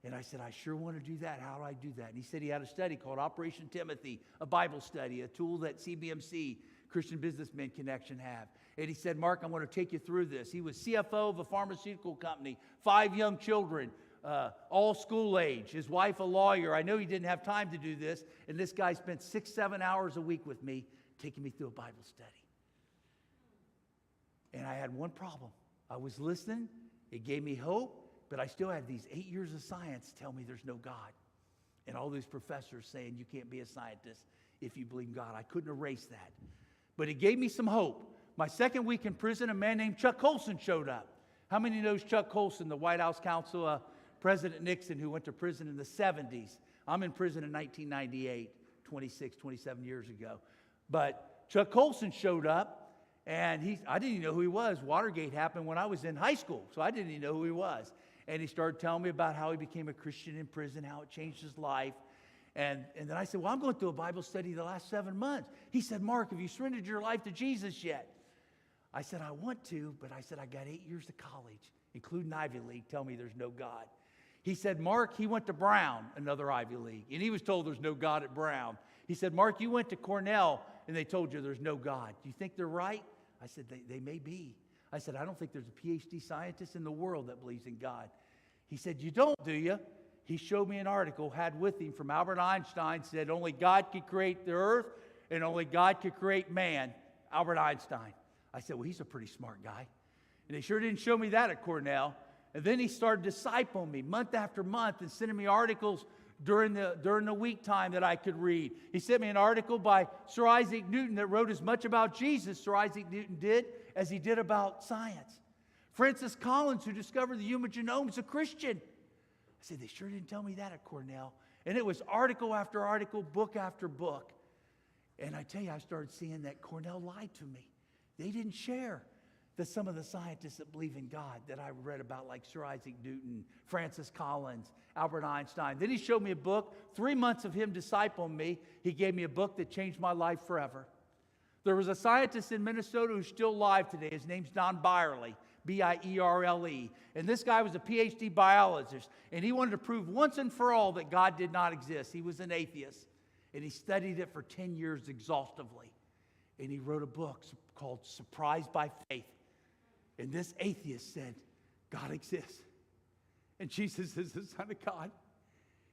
Speaker 3: And I said, I sure want to do that. How do I do that? And he said he had a study called Operation Timothy, a Bible study, a tool that CBMC, Christian Businessmen Connection, have. And he said, Mark, I'm going to take you through this. He was CFO of a pharmaceutical company, 5 young children, all school age, his wife a lawyer. I know he didn't have time to do this. And this guy spent 6-7 hours a week with me, taking me through a Bible study. And I had one problem. I was listening. It gave me hope. But I still had these 8 years of science tell me there's no God. And all these professors saying you can't be a scientist if you believe in God. I couldn't erase that. But it gave me some hope. My second week in prison, a man named Chuck Colson showed up. How many knows Chuck Colson, the White House counsel, President Nixon, who went to prison in the 70s? I'm in prison in 1998, 27 years ago. But Chuck Colson showed up, and I didn't even know who he was. Watergate happened when I was in high school, so I didn't even know who he was. And he started telling me about how he became a Christian in prison, how it changed his life. And then I said, well, I'm going through a Bible study the last 7 months. He said, Mark, have you surrendered your life to Jesus yet? I said, I want to, but I said, I got 8 years of college, including Ivy League, tell me there's no God. He said, Mark, he went to Brown, another Ivy League, and he was told there's no God at Brown. He said, Mark, you went to Cornell, and they told you there's no God. Do you think they're right? I said, they may be. I said, I don't think there's a PhD scientist in the world that believes in God. He said, you don't, do you? He showed me an article, had with him from Albert Einstein, said only God could create the earth and only God could create man, Albert Einstein. I said, well, he's a pretty smart guy. And they sure didn't show me that at Cornell. And then he started discipling me month after month and sending me articles during the week time that I could read. He sent me an article by Sir Isaac Newton that wrote as much about Jesus, Sir Isaac Newton did, as he did about science. Francis Collins, who discovered the human genome, is a Christian. I said, they sure didn't tell me that at Cornell. And it was article after article, book after book. And I tell you, I started seeing that Cornell lied to me. They didn't share some of the scientists that believe in God that I read about, like Sir Isaac Newton, Francis Collins, Albert Einstein. Then he showed me a book. 3 months of him discipling me, he gave me a book that changed my life forever. There was a scientist in Minnesota who's still alive today. His name's Don Byerle, B-I-E-R-L-E. And this guy was a PhD biologist, and he wanted to prove once and for all that God did not exist. He was an atheist, and he studied it for 10 years exhaustively. And he wrote a book called Surprised by Faith. And this atheist said, God exists. And Jesus is the Son of God.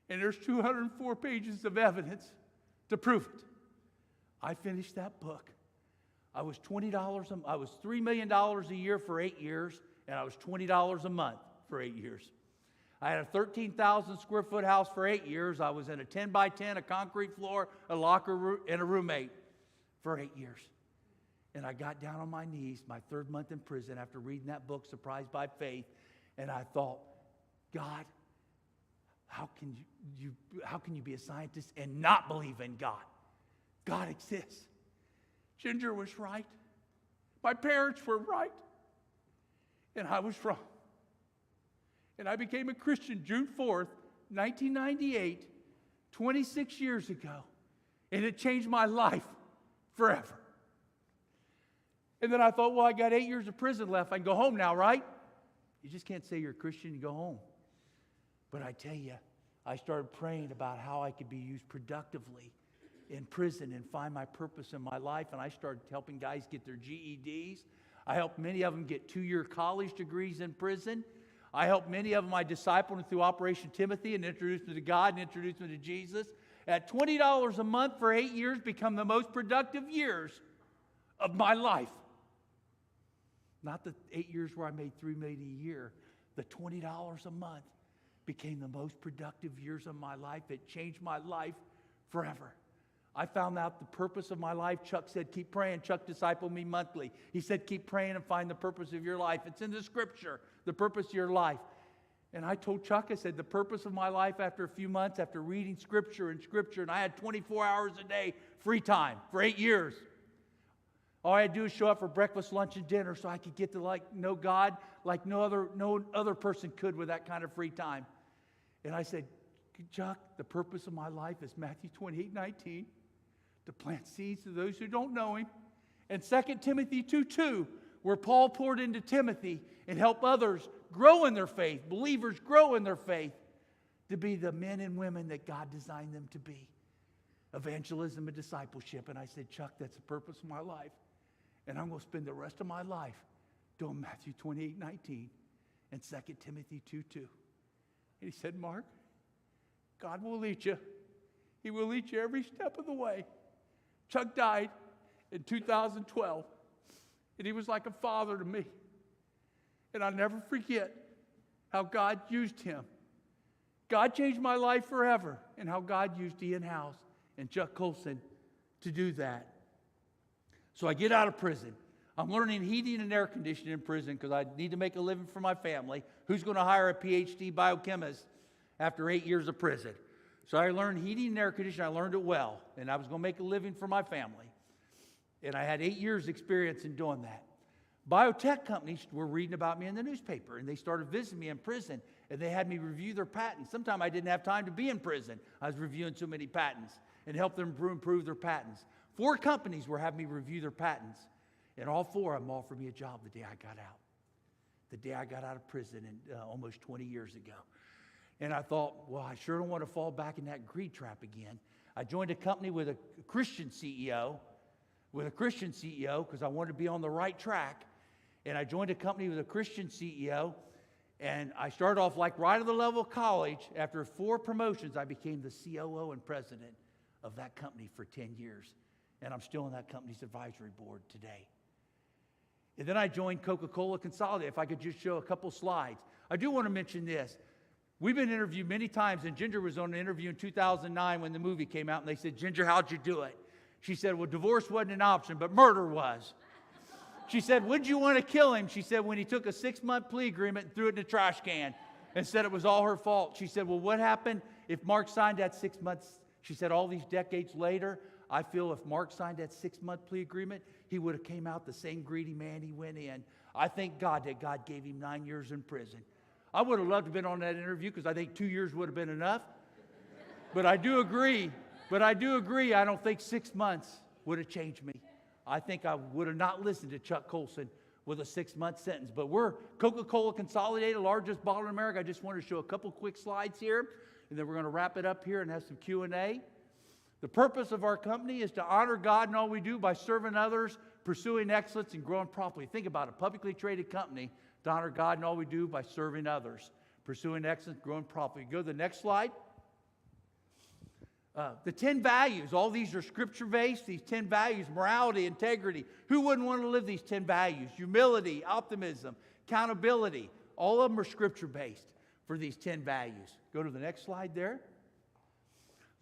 Speaker 3: And there's 204 pages of evidence to prove it. I finished that book. I was $3 million a year for 8 years, and I was $20 a month for 8 years. I had a 13,000 square foot house for 8 years. I was in a 10 by 10, a concrete floor, a locker room, and a roommate for 8 years. And I got down on my knees, my 3rd month in prison, after reading that book, Surprised by Faith, and I thought, God, how can you be a scientist and not believe in God? God exists. Ginger was right. My parents were right. And I was wrong. And I became a Christian June 4th, 1998, 26 years ago. And it changed my life forever. And then I thought, well, I got 8 years of prison left. I can go home now, right? You just can't say you're a Christian and go home. But I tell you, I started praying about how I could be used productively in prison and find my purpose in my life. And I started helping guys get their GEDs. I helped many of them get 2-year college degrees in prison. I helped many of them, I discipled them through Operation Timothy and introduced them to God and introduced them to Jesus. At $20 a month for 8 years, become the most productive years of my life. Not the 8 years where I made $3 million a year. The $20 a month became the most productive years of my life. It changed my life forever. I found out the purpose of my life. Chuck said, keep praying. Chuck discipled me monthly. He said, keep praying and find the purpose of your life. It's in the scripture, the purpose of your life. And I told Chuck, I said, the purpose of my life after a few months, after reading scripture, and I had 24 hours a day free time for 8 years. All I had to do is show up for breakfast, lunch, and dinner so I could get to know God like no other person could with that kind of free time. And I said, Chuck, the purpose of my life is Matthew 28:19, to plant seeds to those who don't know him. And 2 Timothy 2:2, where Paul poured into Timothy and helped others grow in their faith, believers grow in their faith, to be the men and women that God designed them to be. Evangelism and discipleship. And I said, Chuck, that's the purpose of my life. And I'm going to spend the rest of my life doing Matthew 28:19 and 2 Timothy 2:2. And he said, Mark, God will lead you. He will lead you every step of the way. Chuck died in 2012, and he was like a father to me. And I'll never forget how God used him. God changed my life forever, and how God used Ian House and Chuck Colson to do that. So I get out of prison. I'm learning heating and air conditioning in prison because I need to make a living for my family. Who's going to hire a PhD biochemist after 8 years of prison? So I learned heating and air conditioning. I learned it well, and I was going to make a living for my family. And I had 8 years experience in doing that. Biotech companies were reading about me in the newspaper, and they started visiting me in prison, and they had me review their patents. Sometimes I didn't have time to be in prison. I was reviewing so many patents and help them improve their patents. 4 companies were having me review their patents, and all 4 of them offered me a job the day I got out. The day I got out of prison almost 20 years ago. And I thought, well, I sure don't want to fall back in that greed trap again. I joined a company with a Christian CEO, because I wanted to be on the right track. And I joined a company with a Christian CEO, and I started off like right at the level of college. After 4 promotions, I became the COO and president of that company for 10 years. And I'm still on that company's advisory board today. And then I joined Coca-Cola Consolidated. If I could just show a couple slides. I do want to mention this. We've been interviewed many times, and Ginger was on an interview in 2009 when the movie came out, and they said, Ginger, how'd you do it? She said, well, divorce wasn't an option, but murder was. She said, would you want to kill him? She said, when he took a 6-month plea agreement and threw it in the trash can and said it was all her fault. She said, well, what happened if Mark signed that 6 months? She said, all these decades later, I feel if Mark signed that 6-month plea agreement, he would have came out the same greedy man he went in. I thank God that God gave him 9 years in prison. I would have loved to have been on that interview because I think 2 years would have been enough. But I do agree, I don't think 6 months would have changed me. I think I would have not listened to Chuck Colson with a 6-month sentence. But we're Coca-Cola Consolidated, largest bottler in America. I just wanted to show a couple quick slides here, and then we're going to wrap it up here and have some Q&A. The purpose of our company is to honor God in all we do by serving others, pursuing excellence, and growing properly. Think about it, publicly traded company to honor God in all we do by serving others, pursuing excellence, growing properly. Go to the next slide. The 10 values, all these are scripture-based, these 10 values, morality, integrity. Who wouldn't want to live these 10 values? Humility, optimism, accountability. All of them are scripture-based for these 10 values. Go to the next slide there.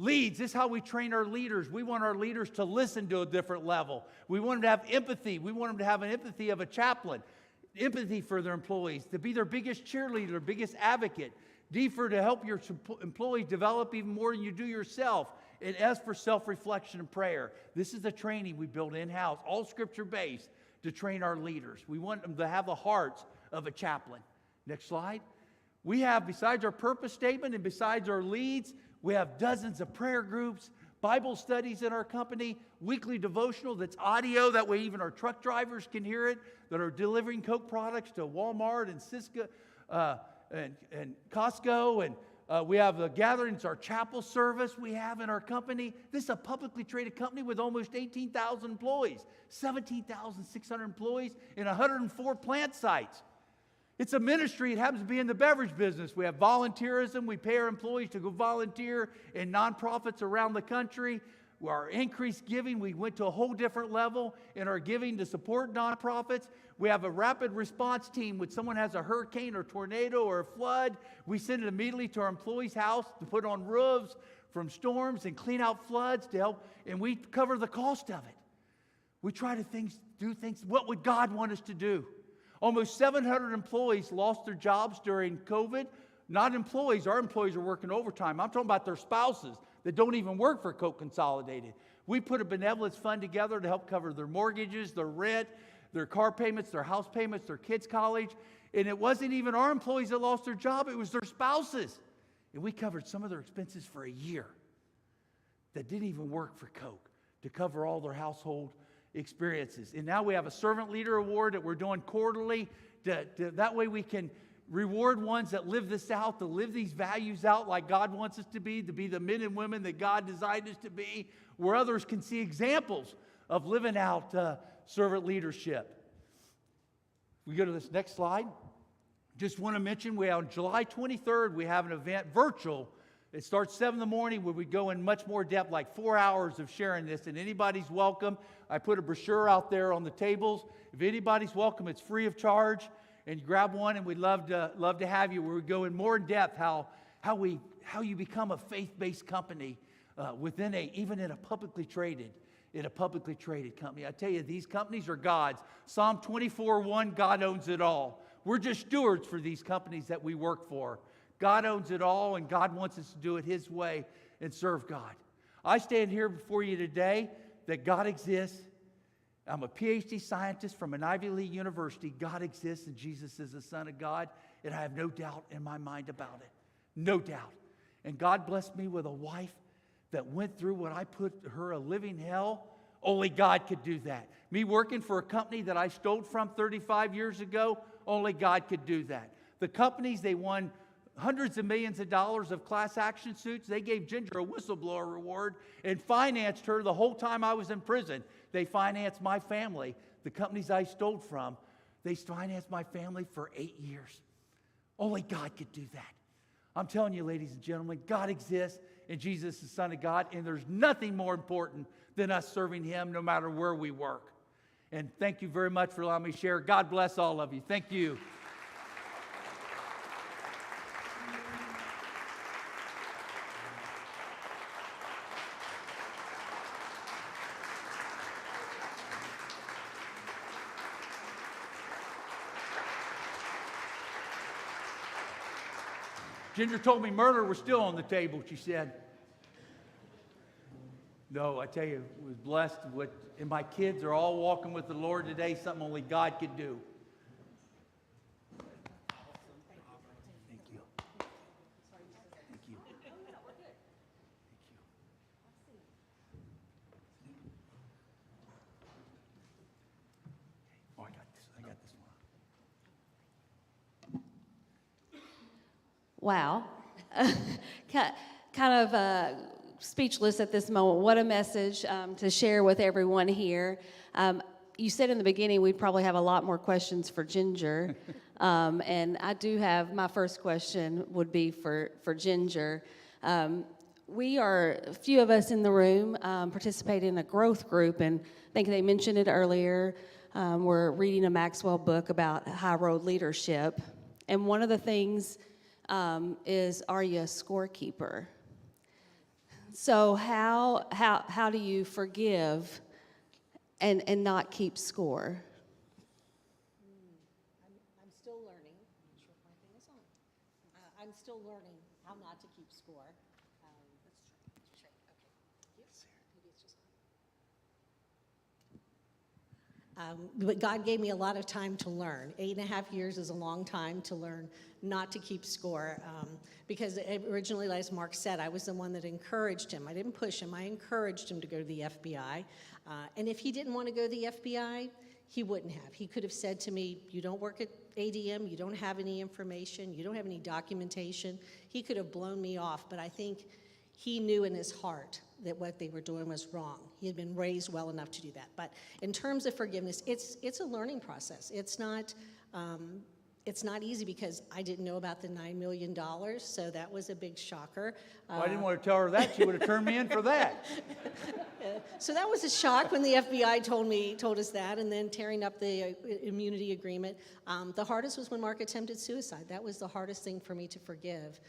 Speaker 3: Leads, this is how we train our leaders. We want our leaders to listen to a different level. We want them to have empathy. We want them to have an empathy of a chaplain, empathy for their employees, to be their biggest cheerleader, biggest advocate. D, for to help your employees develop even more than you do yourself. And S, for self-reflection and prayer. This is the training we build in-house, all scripture-based, to train our leaders. We want them to have the hearts of a chaplain. Next slide. We have, besides our purpose statement and besides our leads, we have dozens of prayer groups, Bible studies in our company, weekly devotional that's audio, that way even our truck drivers can hear it, that are delivering Coke products to Walmart and Cisco and Costco. And we have the gatherings, our chapel service we have in our company. This is a publicly traded company with almost 18,000 employees, 17,600 employees in 104 plant sites. It's a ministry. It happens to be in the beverage business. We have volunteerism. We pay our employees to go volunteer in nonprofits around the country. Our increased giving, we went to a whole different level in our giving to support nonprofits. We have a rapid response team. When someone has a hurricane or tornado or a flood, we send it immediately to our employees' house to put on roofs from storms and clean out floods to help, and we cover the cost of it. We try to do things, what would God want us to do? Almost 700 employees lost their jobs during COVID. Not employees, our employees are working overtime. I'm talking about their spouses that don't even work for Coke Consolidated. We put a benevolence fund together to help cover their mortgages, their rent, their car payments, their house payments, their kids' college. And it wasn't even our employees that lost their job, it was their spouses. And we covered some of their expenses for a year that didn't even work for Coke to cover all their household experiences. And now we have a servant leader award that we're doing quarterly. That way we can reward ones that live this out, to live these values out like God wants us to be the men and women that God designed us to be, where others can see examples of living out servant leadership. We go to this next slide. Just want to mention, on July 23rd, we have an event, virtual. It starts 7 in the morning, where we go in much more depth, like 4 hours of sharing this, and anybody's welcome. I put a brochure out there on the tables. If anybody's welcome, it's free of charge, and you grab one, and we'd love to have you, where we go in more in depth how you become a faith-based company even in a publicly traded company. I tell you, these companies are God's. Psalm 24:1, God owns it all. We're just stewards for these companies that we work for. God owns it all, and God wants us to do it His way and serve God. I stand here before you today that God exists. I'm a PhD scientist from an Ivy League university. God exists, and Jesus is the Son of God, and I have no doubt in my mind about it. No doubt. And God blessed me with a wife that went through what I put her a living hell. Only God could do that. Me working for a company that I stole from 35 years ago, only God could do that. The companies, they won hundreds of millions of dollars of class action suits. They gave Ginger a whistleblower reward and financed her the whole time I was in prison. They financed my family. The companies I stole from, they financed my family for 8 years. Only God could do that. I'm telling you, ladies and gentlemen, God exists, and Jesus is the Son of God, and there's nothing more important than us serving Him no matter where we work. And thank you very much for allowing me to share. God bless all of you. Thank you. Ginger told me murder was still on the table, she said. No, I tell you, I was blessed with, and my kids are all walking with the Lord today, something only God could do. Thank you. Thank you. Oh, I got this one.
Speaker 4: Wow. kind of speechless at this moment. What a message to share with everyone here. You said in the beginning we'd probably have a lot more questions for Ginger. And I do have, my first question would be for Ginger. We are, a few of us in the room participate in a growth group, and I think they mentioned it earlier. We're reading a Maxwell book about high road leadership. And one of the things is, are you a scorekeeper? So how do you forgive and not keep score?
Speaker 5: I'm still learning. I'm not sure if my thing is on. I'm still learning how not to keep score. Let's try. Okay. Maybe it's just on. But God gave me a lot of time to learn. 8.5 years is a long time to learn not to keep score. Because originally, as Mark said, I was the one that encouraged him. I didn't push him. I encouraged him to go to the FBI. And if he didn't want to go to the FBI, he wouldn't have. He could have said to me, you don't work at ADM, you don't have any information, you don't have any documentation. He could have blown me off, but I think he knew in his heart that what they were doing was wrong. He had been raised well enough to do that. But in terms of forgiveness, it's a learning process. It's not easy because I didn't know about the $9 million, so that was a big shocker.
Speaker 3: Well, I didn't want to tell her that. She would have turned me in for that.
Speaker 5: So that was a shock when the FBI told us that, and then tearing up the immunity agreement. The hardest was when Mark attempted suicide. That was the hardest thing for me to forgive,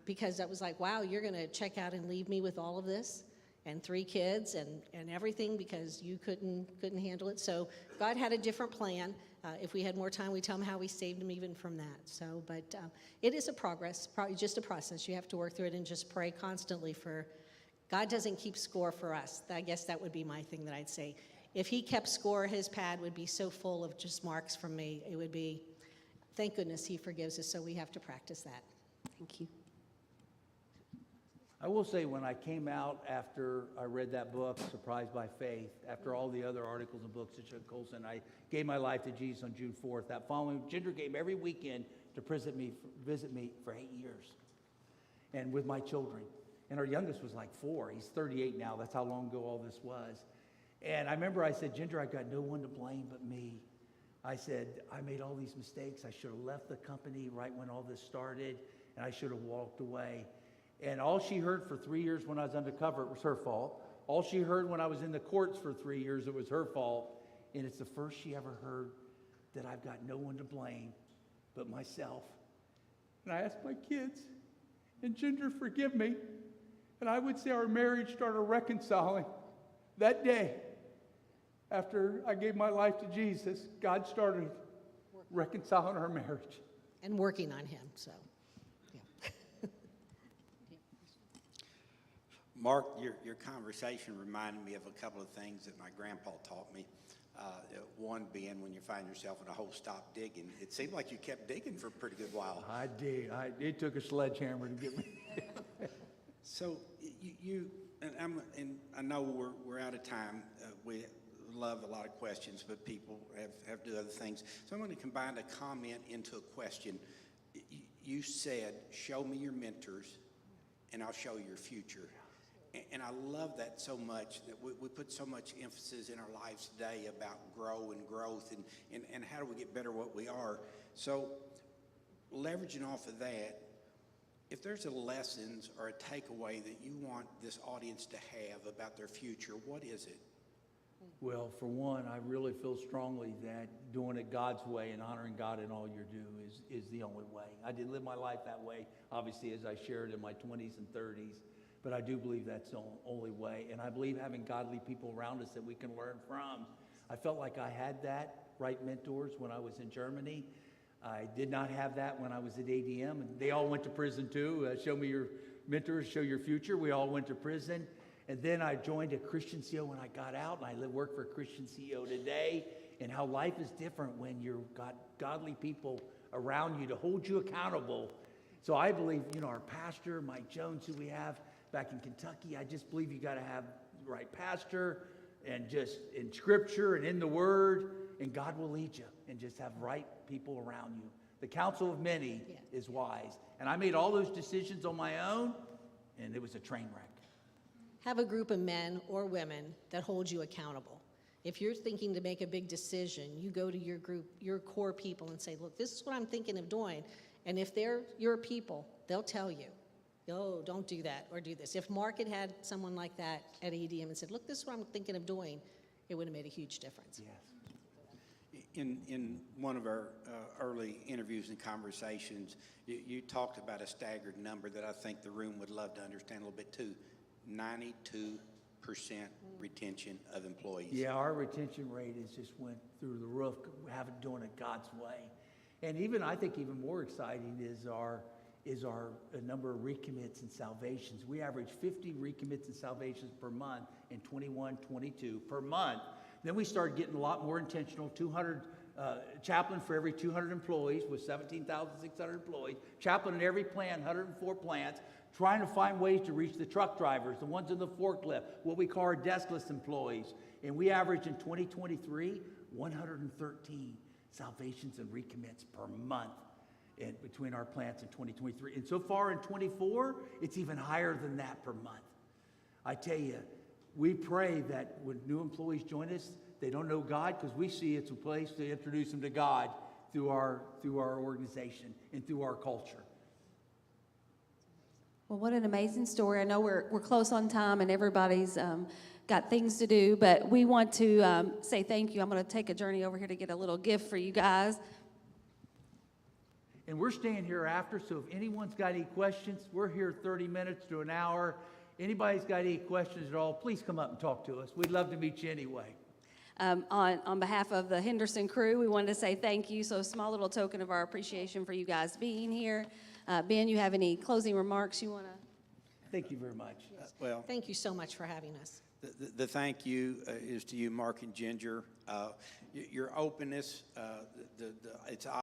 Speaker 5: because that was like, wow, you're going to check out and leave me with all of this and 3 kids and everything because you couldn't handle it. So God had a different plan. If we had more time, we'd tell him how we saved him even from that. So, but it is a progress, probably just a process. You have to work through it and just pray constantly for. God doesn't keep score for us. I guess that would be my thing that I'd say. If he kept score, his pad would be so full of just marks from me. It would be, thank goodness he forgives us, so we have to practice that.
Speaker 4: Thank you.
Speaker 3: I will say when I came out after I read that book, Surprised by Faith, after all the other articles and books that Chuck Colson, I gave my life to Jesus on June 4th. That following, Ginger came every weekend to visit me for 8 years, and with my children. And our youngest was like 4. He's 38 now. That's how long ago all this was. And I remember I said, Ginger, I've got no one to blame but me. I said, I made all these mistakes. I should have left the company right when all this started, and I should have walked away. And all she heard for 3 years when I was undercover, it was her fault. All she heard when I was in the courts for 3 years, it was her fault. And it's the first she ever heard that I've got no one to blame but myself. And I asked my kids, and Ginger, forgive me. And I would say our marriage started reconciling that day. After I gave my life to Jesus, God started reconciling our marriage.
Speaker 5: And working on him, so, yeah.
Speaker 6: Mark, your conversation reminded me of a couple of things that my grandpa taught me. One being when you find yourself in a hole, stop digging. It seemed like you kept digging for a pretty good while.
Speaker 3: I did. It took a sledgehammer to get me.
Speaker 6: So and I know we're out of time. We love a lot of questions, but people have to do other things. So I'm going to combine a comment into a question. You said, show me your mentors, and I'll show you your future. And I love that so much, that we put so much emphasis in our lives today about growth and how do we get better what we are. So leveraging off of that, if there's a lessons or a takeaway that you want this audience to have about their future, what is it?
Speaker 3: Well, for one, I really feel strongly that doing it God's way and honoring God in all you do is the only way. I did live my life that way, obviously, as I shared in my 20s and 30s, but I do believe that's the only way. And I believe having godly people around us that we can learn from. I felt like I had that, right mentors, when I was in Germany. I did not have that when I was at ADM, and they all went to prison too. Show me your mentors, show your future. We all went to prison. And then I joined a Christian CEO when I got out, and I work for a Christian CEO today, and how life is different when you've got godly people around you to hold you accountable. So I believe, our pastor, Mike Jones, who we have back in Kentucky, I just believe you got to have the right pastor, and just in Scripture and in the Word, and God will lead you, and just have right people around you. The counsel of many is wise. And I made all those decisions on my own, and it was a train wreck.
Speaker 5: Have a group of men or women that hold you accountable. If you're thinking to make a big decision, you go to your group, your core people, and say, look, this is what I'm thinking of doing. And if they're your people, they'll tell you, oh, don't do that or do this. If Mark had someone like that at ADM and said, look, this is what I'm thinking of doing, it would have made a huge difference.
Speaker 3: Yes.
Speaker 6: In one of our early interviews and conversations, you talked about a staggered number that I think the room would love to understand a little bit too. 92% retention of employees.
Speaker 3: Yeah, our retention rate has just went through the roof. We haven't done it God's way. And even, I think even more exciting is our number of recommits and salvations. We average 50 recommits and salvations per month in 21, 22 per month. Then we started getting a lot more intentional, 200 chaplain for every 200 employees with 17,600 employees, chaplain in every plant, 104 plants, trying to find ways to reach the truck drivers, the ones in the forklift, what we call our deskless employees. And we averaged in 2023, 113 salvations and recommits per month between our plants in 2023. And so far in 24, it's even higher than that per month. I tell you, we pray that when new employees join us, they don't know God, because we see it's a place to introduce them to God through our organization and through our culture.
Speaker 4: Well, what an amazing story. I know we're close on time and everybody's got things to do, but we want to say thank you. I'm going to take a journey over here to get a little gift for you guys.
Speaker 3: And we're staying here after, so if anyone's got any questions, we're here 30 minutes to an hour. Anybody's got any questions at all, please come up and talk to us. We'd love to meet you anyway.
Speaker 4: On behalf of the Henderson crew, we wanted to say thank you. So a small little token of our appreciation for you guys being here. Ben, you have any closing remarks you want to?
Speaker 3: Thank you very much.
Speaker 6: Well,
Speaker 5: Thank you so much for having us.
Speaker 6: the thank you is to you, Mark and Ginger. Your openness, it's